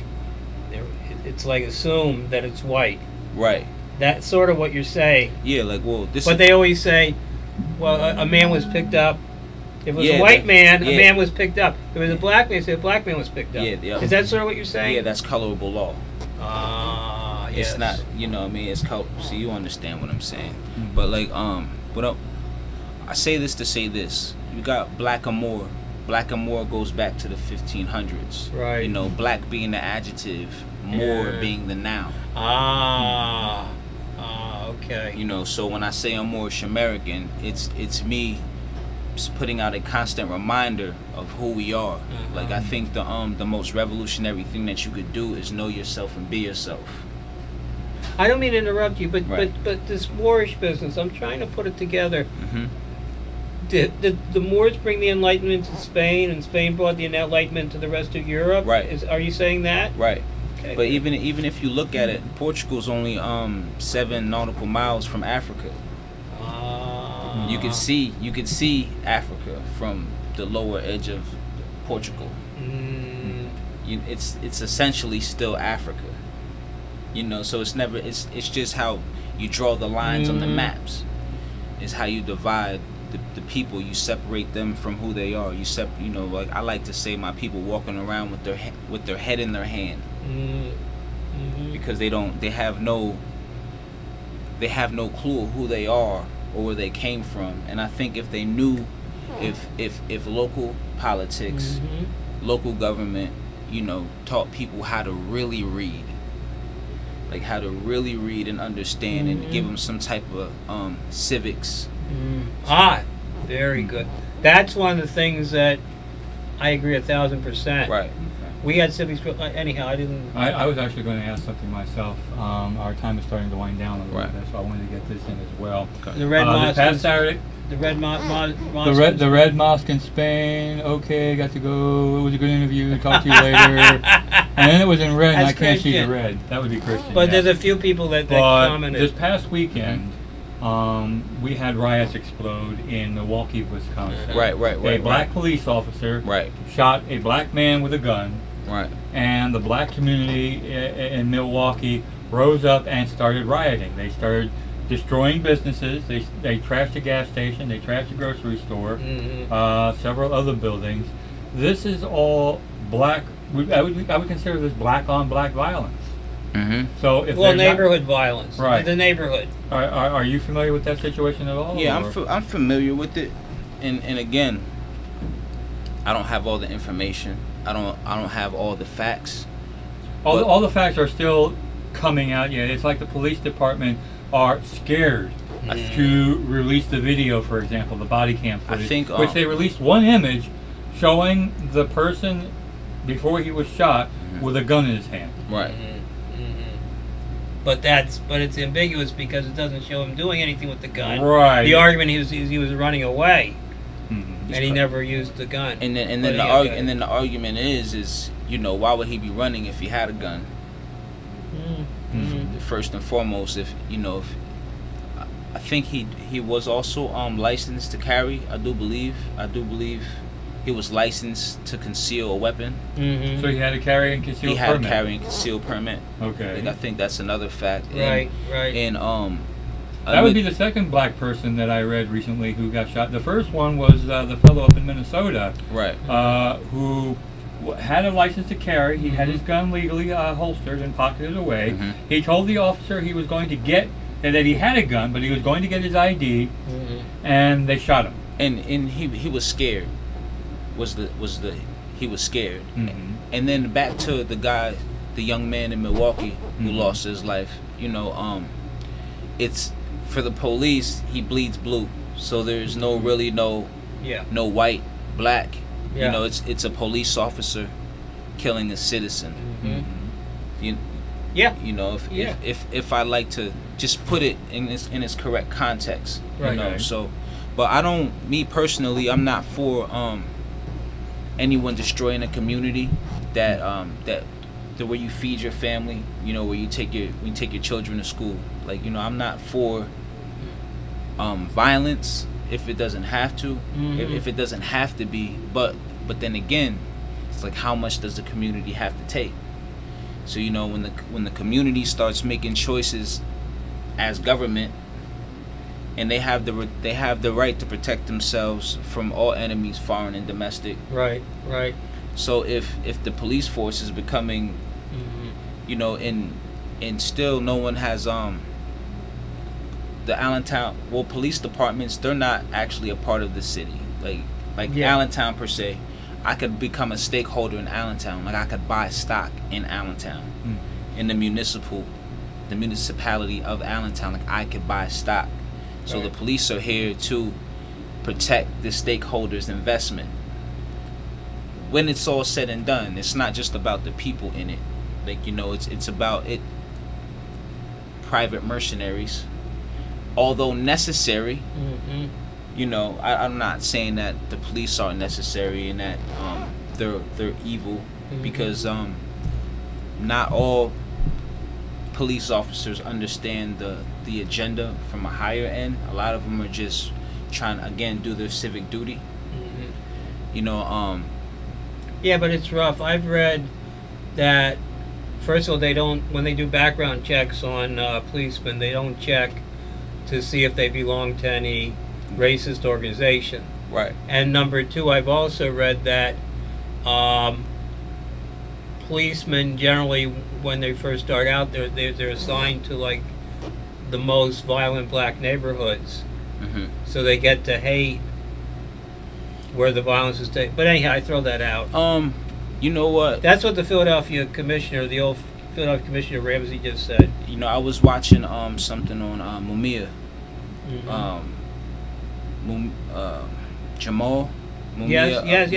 it's like assume that it's white. Right. That's sort of what you're saying. Yeah, like, well, this. But they always say, well, a man was picked up. If it was a white man, a man was picked up. If it was a black man, say a black man was picked up. Yeah. Is that sort of what you're saying? Yeah, that's colorable law. Yes. It's not, you know what I mean? It's color. See, you understand what I'm saying. But like, I say this to say this. You got black and more. Black and more goes back to the 1500s. Right. You know, black being the adjective, more being the noun. Okay. You know, so when I say I'm Moorish American, it's me just putting out a constant reminder of who we are. Like I think the most revolutionary thing that you could do is know yourself and be yourself. I don't mean to interrupt you, but this Moorish business, I'm trying to put it together. Did the Moors bring the Enlightenment to Spain, and Spain brought the Enlightenment to the rest of Europe? Right. Are you saying that? Right. Okay. But even if you look at it, Portugal's only 7 nautical miles from Africa. You could see Africa from the lower edge of Portugal. it's essentially still Africa. You know, so it's never it's just how you draw the lines on the maps. Is how you divide the people. You separate them from who they are. You know, like I like to say, my people walking around with their head in their hand, because they have no clue of who they are or where they came from. And I think if they knew, if local politics, local government, you know, taught people how to really read, like how to really read and understand, and give them some type of civics. Very good. That's one of the things that I agree 1,000%. Right. We had civics. Anyhow, I didn't. I was actually going to ask something myself. Our time is starting to wind down a little bit, so I wanted to get this in as well. The Red Mosque. This past Saturday. The Red Mosque. The Red Mosque in Spain. Okay, got to go. It was a good interview. Talk to you later. And then it was in red, and I can't see the red. That would be Christian. But there's a few people that commented. This past weekend, we had riots explode in Milwaukee, Wisconsin. Right. A black police officer shot a black man with a gun. Right. And the black community in Milwaukee rose up and started rioting. They started destroying businesses. They trashed a gas station. They trashed a grocery store. Several other buildings. This is all black. I would consider this black on black violence. So if neighborhood violence. Right. The neighborhood. Are you familiar with that situation at all? Yeah, I'm familiar with it, and again, I don't have all the information. I don't have all the facts. All the facts are still coming out. Yeah, it's like the police department are scared to release the video, for example, the body cam footage, which they released one image showing the person before he was shot with a gun in his hand. Right. But it's ambiguous because it doesn't show him doing anything with the gun. Right. The argument he was running away, and he never used the gun. And then the argument is you know, why would he be running if he had a gun? First and foremost, I think he was also licensed to carry. I do believe he was licensed to conceal a weapon. So he had a carry and conceal permit. He had a carry and conceal permit. Okay. Like, I think that's another fact. Right. And that would be the second black person that I read recently who got shot. The first one was the fellow up in Minnesota, right? Who had a license to carry. He had his gun legally holstered and pocketed away. He told the officer he was going to get that he had a gun, but he was going to get his ID, and they shot him. And he was scared. He was scared. And then back to the young man in Milwaukee who lost his life. You know, it's for the police. He bleeds blue, so there's no white, black. You know, it's a police officer killing a citizen. You know, if I like to just put it in its correct context, you know. So, but me personally, I'm not for anyone destroying a community that the way you feed your family, you know, where you take your children to school. Like, you know, I'm not for violence if it doesn't have to, if it doesn't have to be. But then again, it's like, how much does the community have to take? So, you know, when the community starts making choices as government, and they have the right to protect themselves from all enemies, foreign and domestic. Right. So if the police force is becoming, you know, and still no one has the Allentown police departments, they're not actually a part of the city. Like Allentown per se. I could become a stakeholder in Allentown. Like, I could buy stock in Allentown, in the municipality of Allentown. Like, I could buy stock. So the police are here to protect the stakeholders' investment. When it's all said and done, it's not just about the people in it. Like, you know, it's about private mercenaries, although necessary. You know, I'm not saying that the police aren't necessary and that they're evil, because not all police officers understand the agenda from a higher end. A lot of them are just trying to, again, do their civic duty. You know, yeah, but it's rough. I've read that first of all, they don't, when they do background checks on policemen, they don't check to see if they belong to any racist organization. Right. And number two, I've also read that policemen generally, when they first start out, they're assigned to like the most violent black neighborhoods, so they get to hate where the violence is taken. But anyhow, I throw that out. You know what? That's what the Philadelphia commissioner, the old Philadelphia Commissioner Ramsey, just said. You know, I was watching something on Mumia. Jamal. Mumia, yes.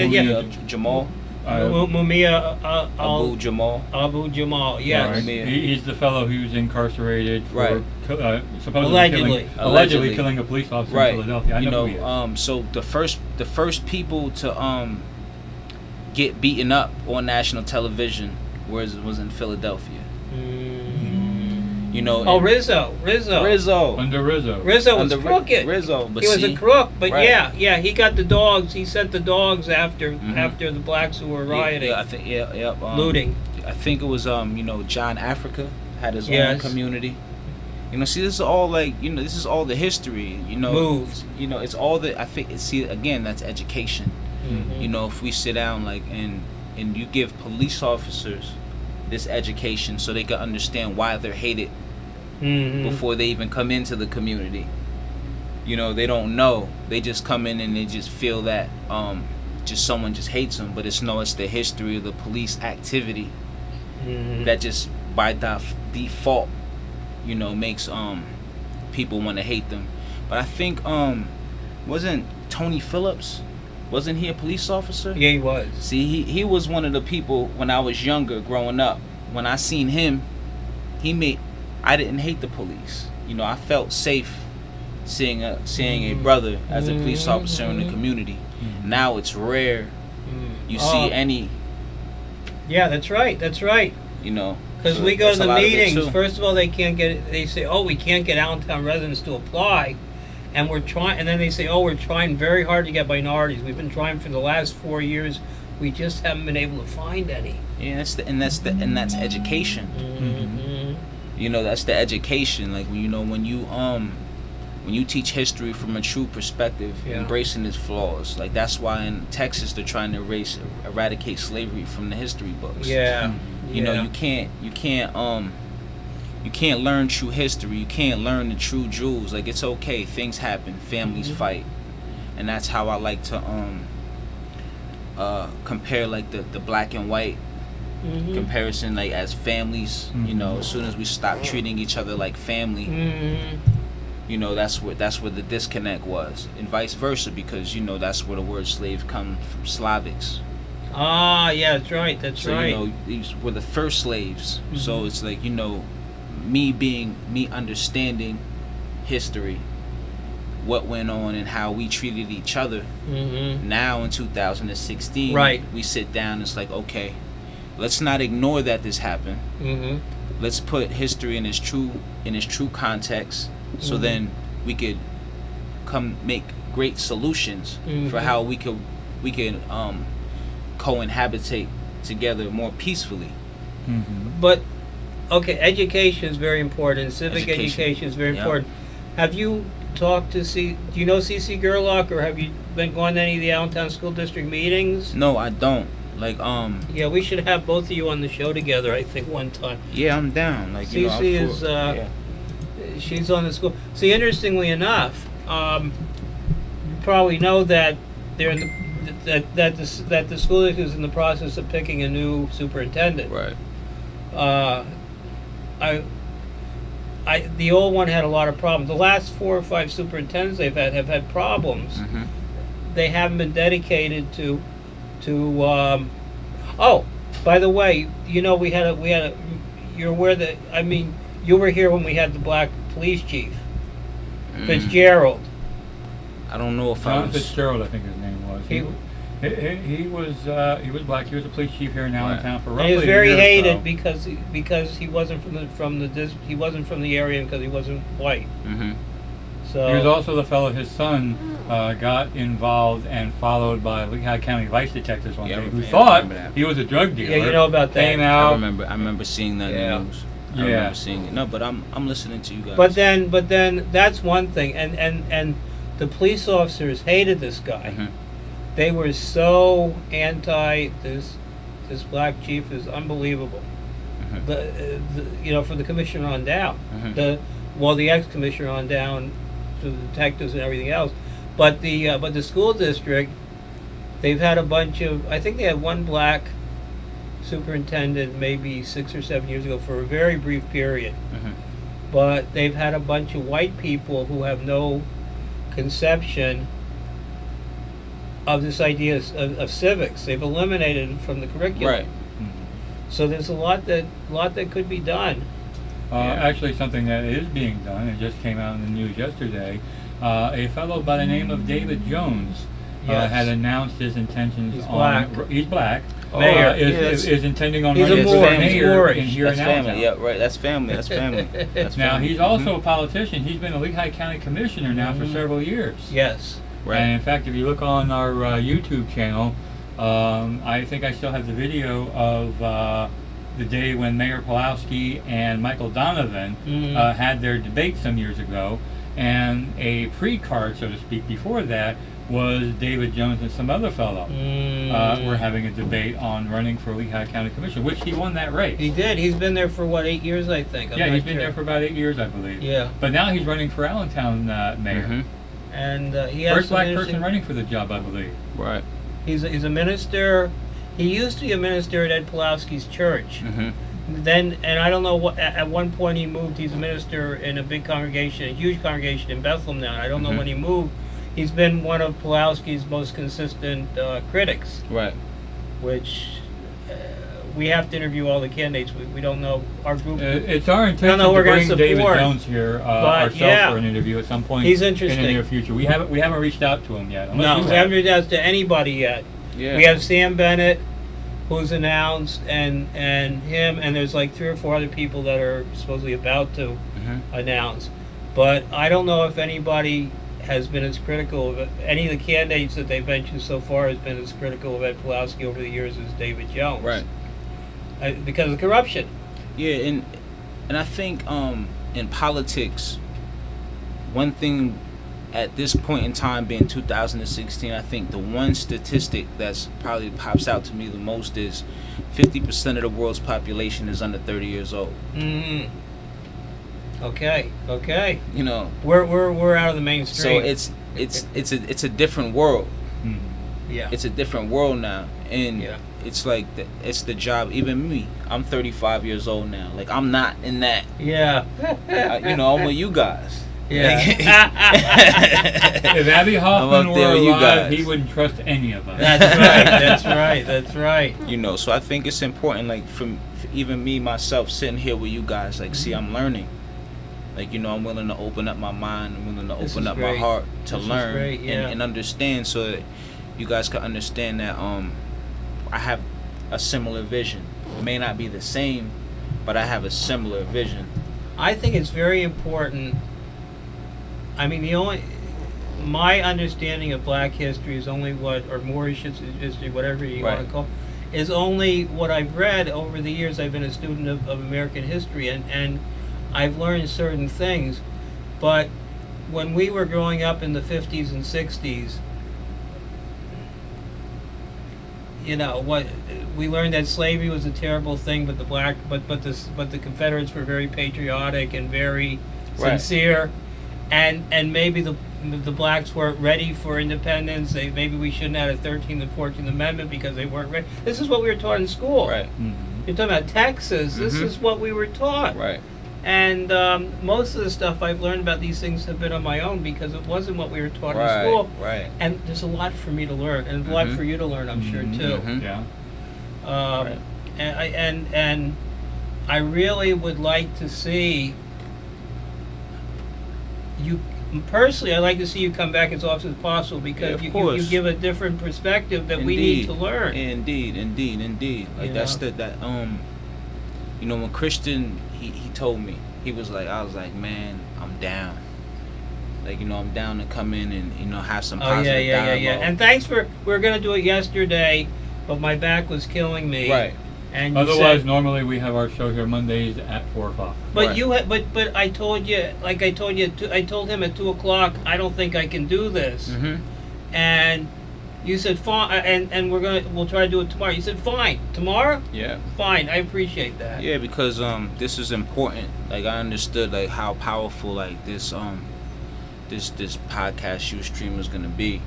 Jamal. Mumia Abu Jamal. Abu Jamal, yes. Right. He's the fellow who's incarcerated for supposedly allegedly killing a police officer in Philadelphia. I know who he is. So the first people to get beaten up on national television was in Philadelphia. You know. Rizzo. Under Rizzo. Rizzo was crooked. But he was a crook, but he got the dogs. He sent the dogs after the blacks who were rioting. I think looting. I think it was John Africa had his own community. You know, see, this is all this is all the history. Moves. It's all the. I think. See, again, that's education. You know, if we sit down and you give police officers this education so they can understand why they're hated before they even come into the community. You know, they don't know. They just come in and they just feel that just someone just hates them, but it's the history of the police activity that just by default, makes people want to hate them. But I think wasn't Tony Phillips, wasn't he a police officer? Yeah, he was. See, he was one of the people when I was younger, growing up. When I seen him, I didn't hate the police. I felt safe seeing a brother as a police officer in the community. Now it's rare you see any. Yeah, that's right. Because we go to the meetings. First of all, they say, "Oh, we can't get Allentown residents to apply." And we're trying, and then they say, "Oh, we're trying very hard to get minorities. We've been trying for the last 4 years. We just haven't been able to find any." Yeah, that's education. That's the education. Like when you teach history from a true perspective, embracing its flaws. Like that's why in Texas they're trying to eradicate slavery from the history books. You can't learn true history. You can't learn the true jewels. Like it's okay. Things happen. Families fight, and that's how I like to compare like the black and white comparison, like as families. As soon as we stop treating each other like family, that's where the disconnect was, and vice versa, because that's where the word slave comes from, Slavics. Ah, yeah, that's right. So these were the first slaves. So it's like me understanding history, what went on and how we treated each other. Now in 2016, we sit down and it's like, okay, let's not ignore that this happened. Let's put history in its true context, so then we could make great solutions for how we could co-inhabitate together more peacefully. But okay, education is very important. Civic education is very important. Have you talked to do you know C.C. Gerlach, or have you been going to any of the Allentown School District meetings? No, I don't. Yeah, we should have both of you on the show together, I think, one time. Yeah, I'm down. C.C. is she's on the school. See, interestingly enough, you probably know that they're in that the school district is in the process of picking a new superintendent. Right. The old one had a lot of problems. The last 4 or 5 superintendents they've had have had problems. They haven't been dedicated to. Oh, by the way, we had a. You're aware that you were here when we had the black police chief, Fitzgerald. I don't know if I was. Fitzgerald, I think his name was. He was black. He was a police chief here in Allentown for roughly a year. He was very hated because he wasn't from the area, and because he wasn't white. So he was also the fellow, his son got involved and followed by Lehigh County vice detectives one day who thought he was a drug dealer. Yeah, you know about that. Came out. I remember seeing that in the news. I remember seeing it. No, but I'm listening to you guys. But then that's one thing, and the police officers hated this guy. Mhm. They were so anti this black chief is unbelievable. Mhm. From the commissioner on down, Mhm. the ex-commissioner on down to the detectives and everything else, but the school district, they've had a bunch of, I think they had one black superintendent maybe 6 or 7 years ago for a very brief period, Mhm. but they've had a bunch of white people who have no conception of this idea of civics. They've eliminated it from the curriculum. Right. So there's a lot that could be done. Actually, something that is being done, it just came out in the news yesterday. A fellow by the name of David Jones had announced his intentions He's on. black. He's black. Mayor. Is intending on He's running a for Moorish. mayor He's in here That's in family. Allentown. Yeah, right. That's family. That's family. That's Now family. he's also a politician. He's been a Lehigh County commissioner now for several years. Yes. Right. And in fact, if you look on our YouTube channel, I think I still have the video of the day when Mayor Pulowski and Michael Donovan had their debate some years ago, and a pre-card, so to speak, before that was David Jones and some other fellow were having a debate on running for Lehigh County Commission, which he won that race. He did. He's been there for 8 years, I think. Yeah, he's been there for about 8 years, I believe. Yeah. But now he's running for Allentown mayor. Mhm. And he has First some black interesting- person running for the job, I believe. Right. He's a minister. He used to be a minister at Ed Pulowski's church. Mhm. Then, and I don't know what. At one point, he moved. He's a minister in a big congregation, a huge congregation in Bethlehem now. And I don't know when he moved. He's been one of Pulowski's most consistent critics. Right. Which we have to interview all the candidates. We don't know our group. It's our intention know to we're gonna bring David support, Jones here ourselves for an interview at some point He's in interesting. the near future. We haven't reached out to him yet. No, we haven't reached out to anybody yet. Yeah. We have Sam Bennett, who's announced, and him, and there's like 3 or 4 other people that are supposedly about to announce. But I don't know if anybody has been as critical of it. Any of the candidates that they've mentioned so far has been as critical of Ed Pulowski over the years as David Jones. Right. Because of corruption. Yeah, and I think in politics, one thing at this point in time, being 2016, I think the one statistic that's probably pops out to me the most is 50% of the world's population is under 30 years old. Mm-hmm. Okay. You know, we're out of the mainstream. so it's a different world. Yeah. It's a different world now, and Yeah. it's like it's the job. Even me, I'm 35 years old now. Like, I'm not in that. Yeah. I'm with you guys. Yeah. If Abby Hoffman up there were with you alive, guys. he wouldn't trust any of us. That's right. So I think it's important, like, for even me myself sitting here with you guys, like, see, I'm learning. Like, I'm willing to open up my mind. I'm willing to open up my heart to learn and understand, so that you guys can understand that I have a similar vision. It may not be the same, but I have a similar vision. I think it's very important. I mean, my understanding of black history is only or Moorish history, whatever you want to call it, is only what I've read over the years. I've been a student of American history, and I've learned certain things. But when we were growing up in the 50s and 60s, what we learned that slavery was a terrible thing, but the Confederates were very patriotic and very sincere, and maybe the blacks weren't ready for independence. Maybe we shouldn't have a 13th and 14th Amendment because they weren't ready. This is what we were taught in school. Right. You're talking about Texas. This is what we were taught. Right. And most of the stuff I've learned about these things have been on my own because it wasn't what we were taught in school. Right. And there's a lot for me to learn, and a lot for you to learn, I'm sure too. Yeah. And I really would like to see you personally. I'd like to see you come back as often as possible because you give a different perspective that we need to learn. Indeed. Like when Christian he told me, he was like, I was like, man, I'm down. like, you know, I'm down to come in and, you know, have some Oh positive yeah. dialogue. And thanks for. We were gonna do it yesterday, but my back was killing me. Right. And you Otherwise, said, normally we have our show here Mondays at 4 o'clock. but Right. you had, but I told you, like I told you, I told him at 2 o'clock. I don't think I can do this. Mm-hmm. And you said fine, and we'll try to do it tomorrow. You said fine, tomorrow. Yeah. Fine, I appreciate that. Yeah, because this is important. Like, I understood like how powerful like this this podcast Ustream is gonna be.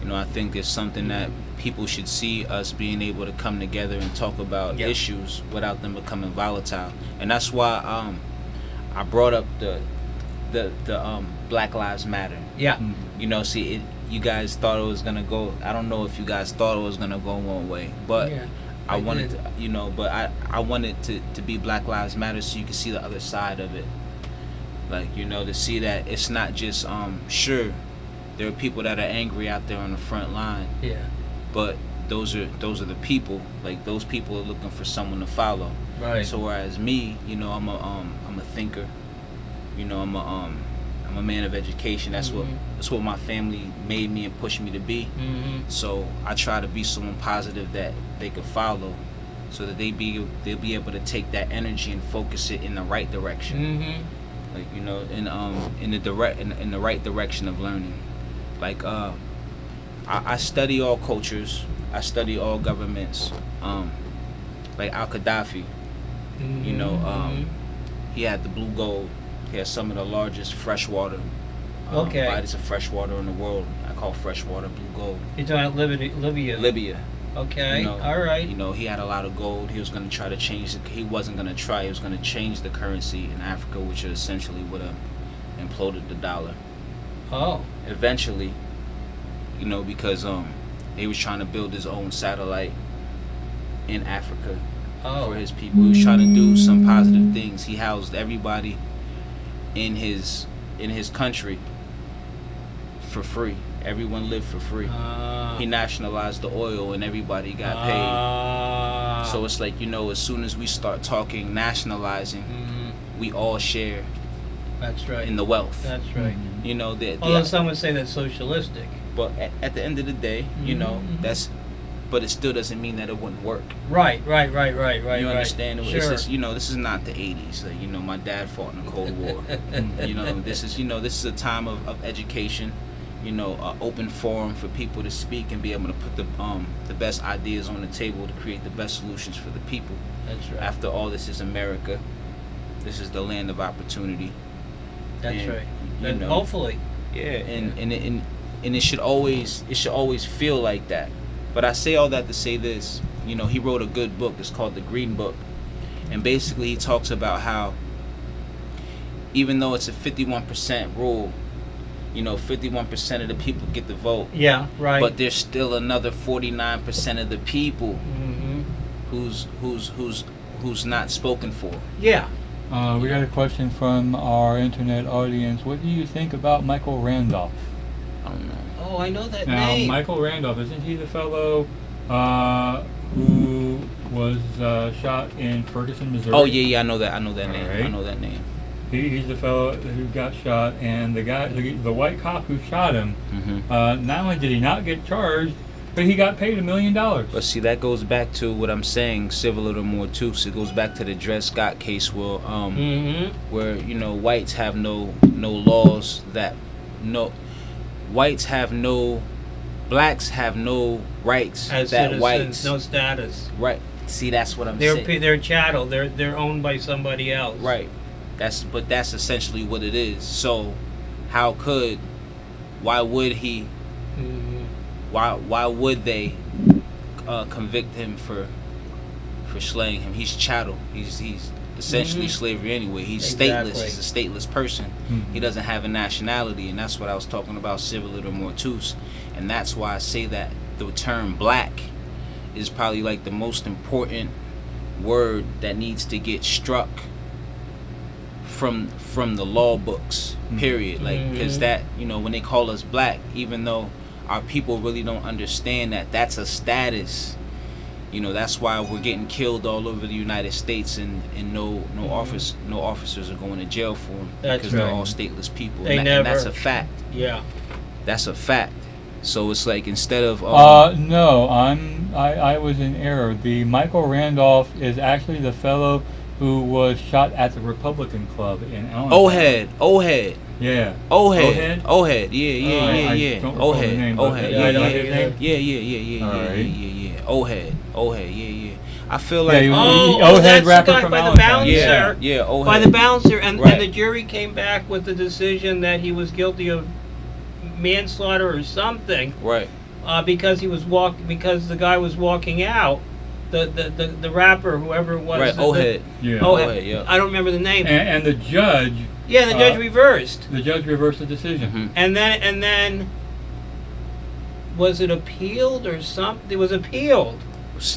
You know, I think it's something that people should see us being able to come together and talk about Yep. issues without them becoming volatile. And that's why I brought up the Black Lives Matter. Yeah. You know, see, you guys thought it was gonna go. I don't know if you guys thought it was gonna go one way, but Yeah, I I wanted did. to, you know, but I wanted to be Black Lives Matter so you can see the other side of it. Like, you know, to see that it's not just sure, there are people that are angry out there on the front line, Yeah. but those are the people. Like, those people are looking for someone to follow. Right. So whereas me, you know, I'm a thinker. You know, I'm a man of education. That's what my family made me and pushed me to be. Mm-hmm. So I try to be someone positive that they could follow, so that they'll be able to take that energy and focus it in the right direction. Mm-hmm. Like, you know, in the right direction of learning. Like, I study all cultures. I study all governments. Like Al-Qaddafi, you know, he had the blue gold. He has some of the largest freshwater Okay. bodies of freshwater in the world. I call freshwater blue gold. You're talking about Libya. Libya. Okay. You know, All right. You know, he had a lot of gold. He was going to try to change it. He wasn't going to try. He was going to change the currency in Africa, which essentially would have imploded the dollar. Oh. Eventually, you know, because he was trying to build his own satellite in Africa Oh. for his people. He was trying to do some positive things. He housed everybody in his country for free. Everyone lived for free. He nationalized the oil and everybody got paid. So it's like, you know, as soon as we start talking nationalizing, we all share That's right. in the wealth. That's right. You know, Although some would say that's socialistic. but at the end of the day, you know, but it still doesn't mean that it wouldn't work. Right. You You understand? Sure. It's just, you know, this is not the 80s. Like, you know, my dad fought in the Cold War. You know, this is a time of education. You know, open forum for people to speak and be able to put the best ideas on the table to create the best solutions for the people. That's right. After all, this is America. This is the land of opportunity. That's and, right. You And know, hopefully. yeah, and it should always feel like that. But I say all that to say this. You know, he wrote a good book. It's called The Green Book, and basically he talks about how even though it's a 51% rule, you know, 51% of the people get the vote. Yeah. Right. But there's still another 49% of the people who's not spoken for. Yeah. We got a question from our internet audience. What do you think about Michael Randolph? I don't know. Oh, I know that Now, name. Michael Randolph, isn't he the fellow who was shot in Ferguson, Missouri? Oh yeah, I know that name. Alright. I know that name. He's the fellow who got shot, and the white cop who shot him, not only did he not get charged, but he got paid $1 million. But see, that goes back to what I'm saying, civil or more too. So it goes back to the Dred Scott case where where, you know, whites have no laws that blacks have no rights As that citizens, whites no status. right. See, that's what I'm saying. They're chattel. They're owned by somebody else. Right. That's essentially what it is. So why would they convict him for slaying him? He's chattel. He's essentially slavery anyway. He's Exactly. stateless. He's a stateless person. He doesn't have a nationality, and that's what I was talking about, civil or mortus. And that's why I say that the term black is probably like the most important word that needs to get struck from the law books, period. Like, because that, you know, when they call us black, even though our people really don't understand that that's a status, You know, that's why we're getting killed all over the United States, and no officers are going to jail for them, because they're all stateless people. And that's a fact. Yeah, that's a fact. So it's like, instead of no, I was in error. The Michael Randolph is actually the fellow who was shot at the Republican Club in Allentown. Ohead. Yeah. Ohead. Yeah. Ohead. Yeah. Ohead. Yeah. I feel like Ohead that's rapper the guy from by the Allentown. bouncer. Yeah. Ohead. By the bouncer, and Right. the jury came back with the decision that he was guilty of manslaughter or something. Right. Because because the guy was walking out. The rapper, whoever it was. Right. Ohead. Ohead. Yeah. I don't remember the name. And the judge. Yeah, the judge reversed. The judge reversed the decision. Mm-hmm. And then was it appealed or something? It was appealed,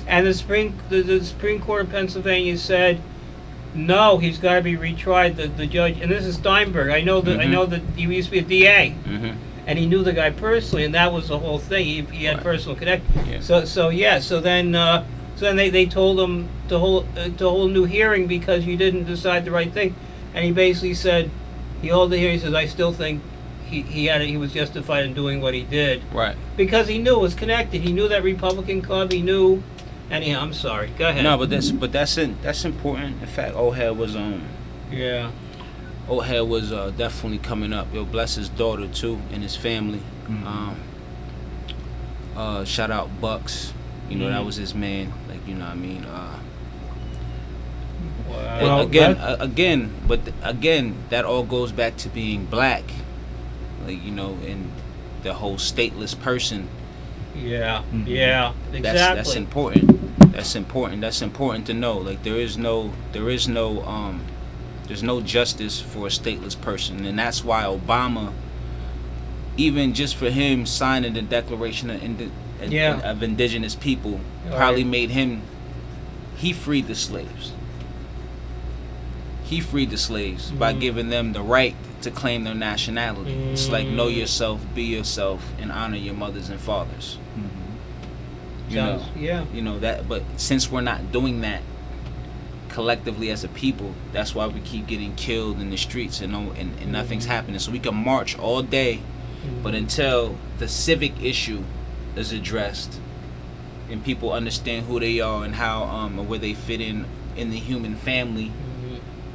and the Supreme Court of Pennsylvania said no, he's got to be retried. The judge, and this is Steinberg. I know that he used to be a DA, and he knew the guy personally, and that was the whole thing. He had personal connection. Yeah. So then they told him to hold a new hearing because you didn't decide the right thing. And he basically said, he held the hearing. He says, I still think he was justified in doing what he did. Right. Because he knew it was connected. He knew that Republican club. He knew. Anyhow, I'm sorry. Go ahead. No, but that's important. In fact, Ohead was Yeah. Ohead was definitely coming up. Yo, bless his daughter too and his family. Shout out Bucks. You know, that was his man. Like, you know what I mean. Well, again, that all goes back to being black, like, you know, and the whole stateless person. Yeah, yeah, exactly. That's important. That's important to know. Like, there's no justice for a stateless person, and that's why Obama, even just for him signing the Declaration of Indigenous People, probably made him. He freed the slaves. He freed the slaves by giving them the right to claim their nationality. It's like, know yourself, be yourself, and honor your mothers and fathers. You know that. But since we're not doing that collectively as a people, that's why we keep getting killed in the streets and nothing's happening. So we can march all day, but until the civic issue is addressed and people understand who they are and how and where they fit in the human family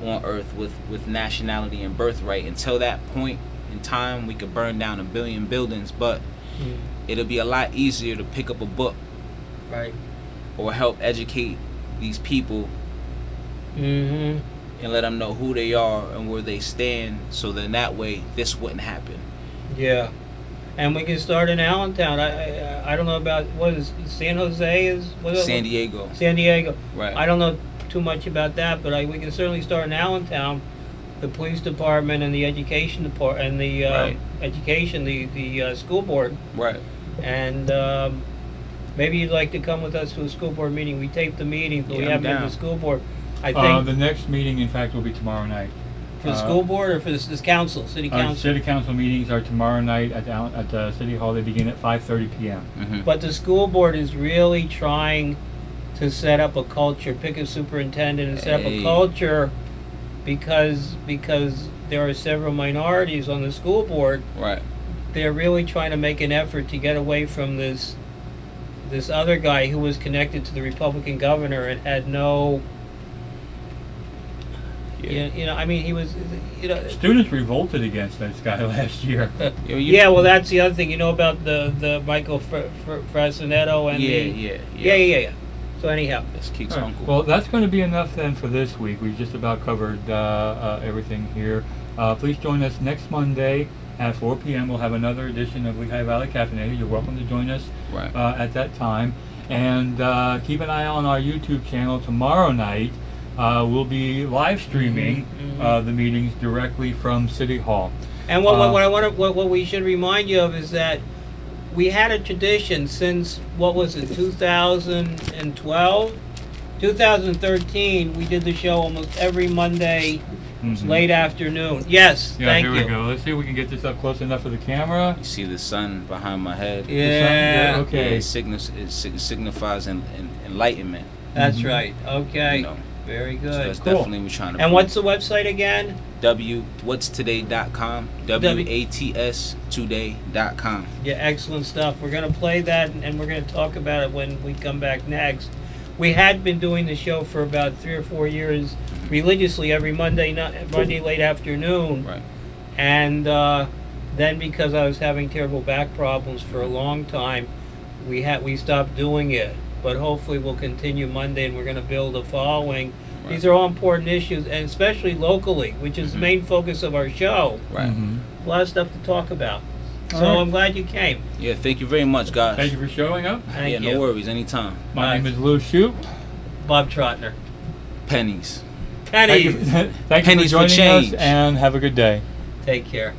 on earth with nationality and birthright, until that point in time we could burn down 1 billion buildings, but it'll be a lot easier to pick up a book, right, or help educate these people and let them know who they are and where they stand, so then that way this wouldn't happen. Yeah. And we can start in Allentown. I don't know about, what is San Jose is? What is San Diego. San Diego. Right. I don't know too much about that, but we can certainly start in Allentown. The police department and the education department and the the school board. Right. And maybe you'd like to come with us to a school board meeting. We taped the meeting, but we haven't been to the school board. I think the next meeting, in fact, will be tomorrow night. for the school board or for this council, city council. City council meetings are tomorrow night at City Hall. They begin at 5:30 p.m. But the school board is really trying to set up a culture, pick a superintendent and set up a culture, because there are several minorities on the school board. Right. They're really trying to make an effort to get away from this other guy who was connected to the Republican governor and had no. You know, I mean, he was, you know. Students revolted against this guy last year. Yeah, well, that's the other thing. You know about the Michael Frasinetto and Yeah. So anyhow, that's Keith's right. uncle. Well, that's going to be enough then for this week. We've just about covered everything here. Please join us next Monday at 4 p.m. We'll have another edition of Lehigh Valley Caffeinated. You're welcome to join us at that time. And keep an eye on our YouTube channel. Tomorrow night, we'll be live streaming the meetings directly from City Hall. And what we should remind you of is that we had a tradition since, what was it, 2012? 2013, we did the show almost every Monday It's late afternoon. Yes, Yeah, thank here you. we go. Let's see if we can get this up close enough for the camera. You see the sun behind my head. Yeah. Okay. It signifies enlightenment. That's right. Okay. You know, very good. so that's Cool. definitely what we're trying to. And prove. what's the website again? whatstoday.com. WATStoday.com. Yeah, excellent stuff. We're going to play that, and we're going to talk about it when we come back next. We had been doing the show for about 3 or 4 years religiously every Monday late afternoon. Right. And then because I was having terrible back problems for a long time, we stopped doing it. But hopefully we'll continue Monday, and we're going to build a following. Right. These are all important issues, and especially locally, which is the main focus of our show. Right. A lot of stuff to talk about. So All right. I'm glad you came. Yeah, thank you very much, guys. Thank you for showing up. Thank yeah, you. no worries, anytime. My name is Lou Shoup. Bob Trotner. Pennies. Thank you, Pennies. thank you Pennies for for joining us, change. and have a good day. Take care.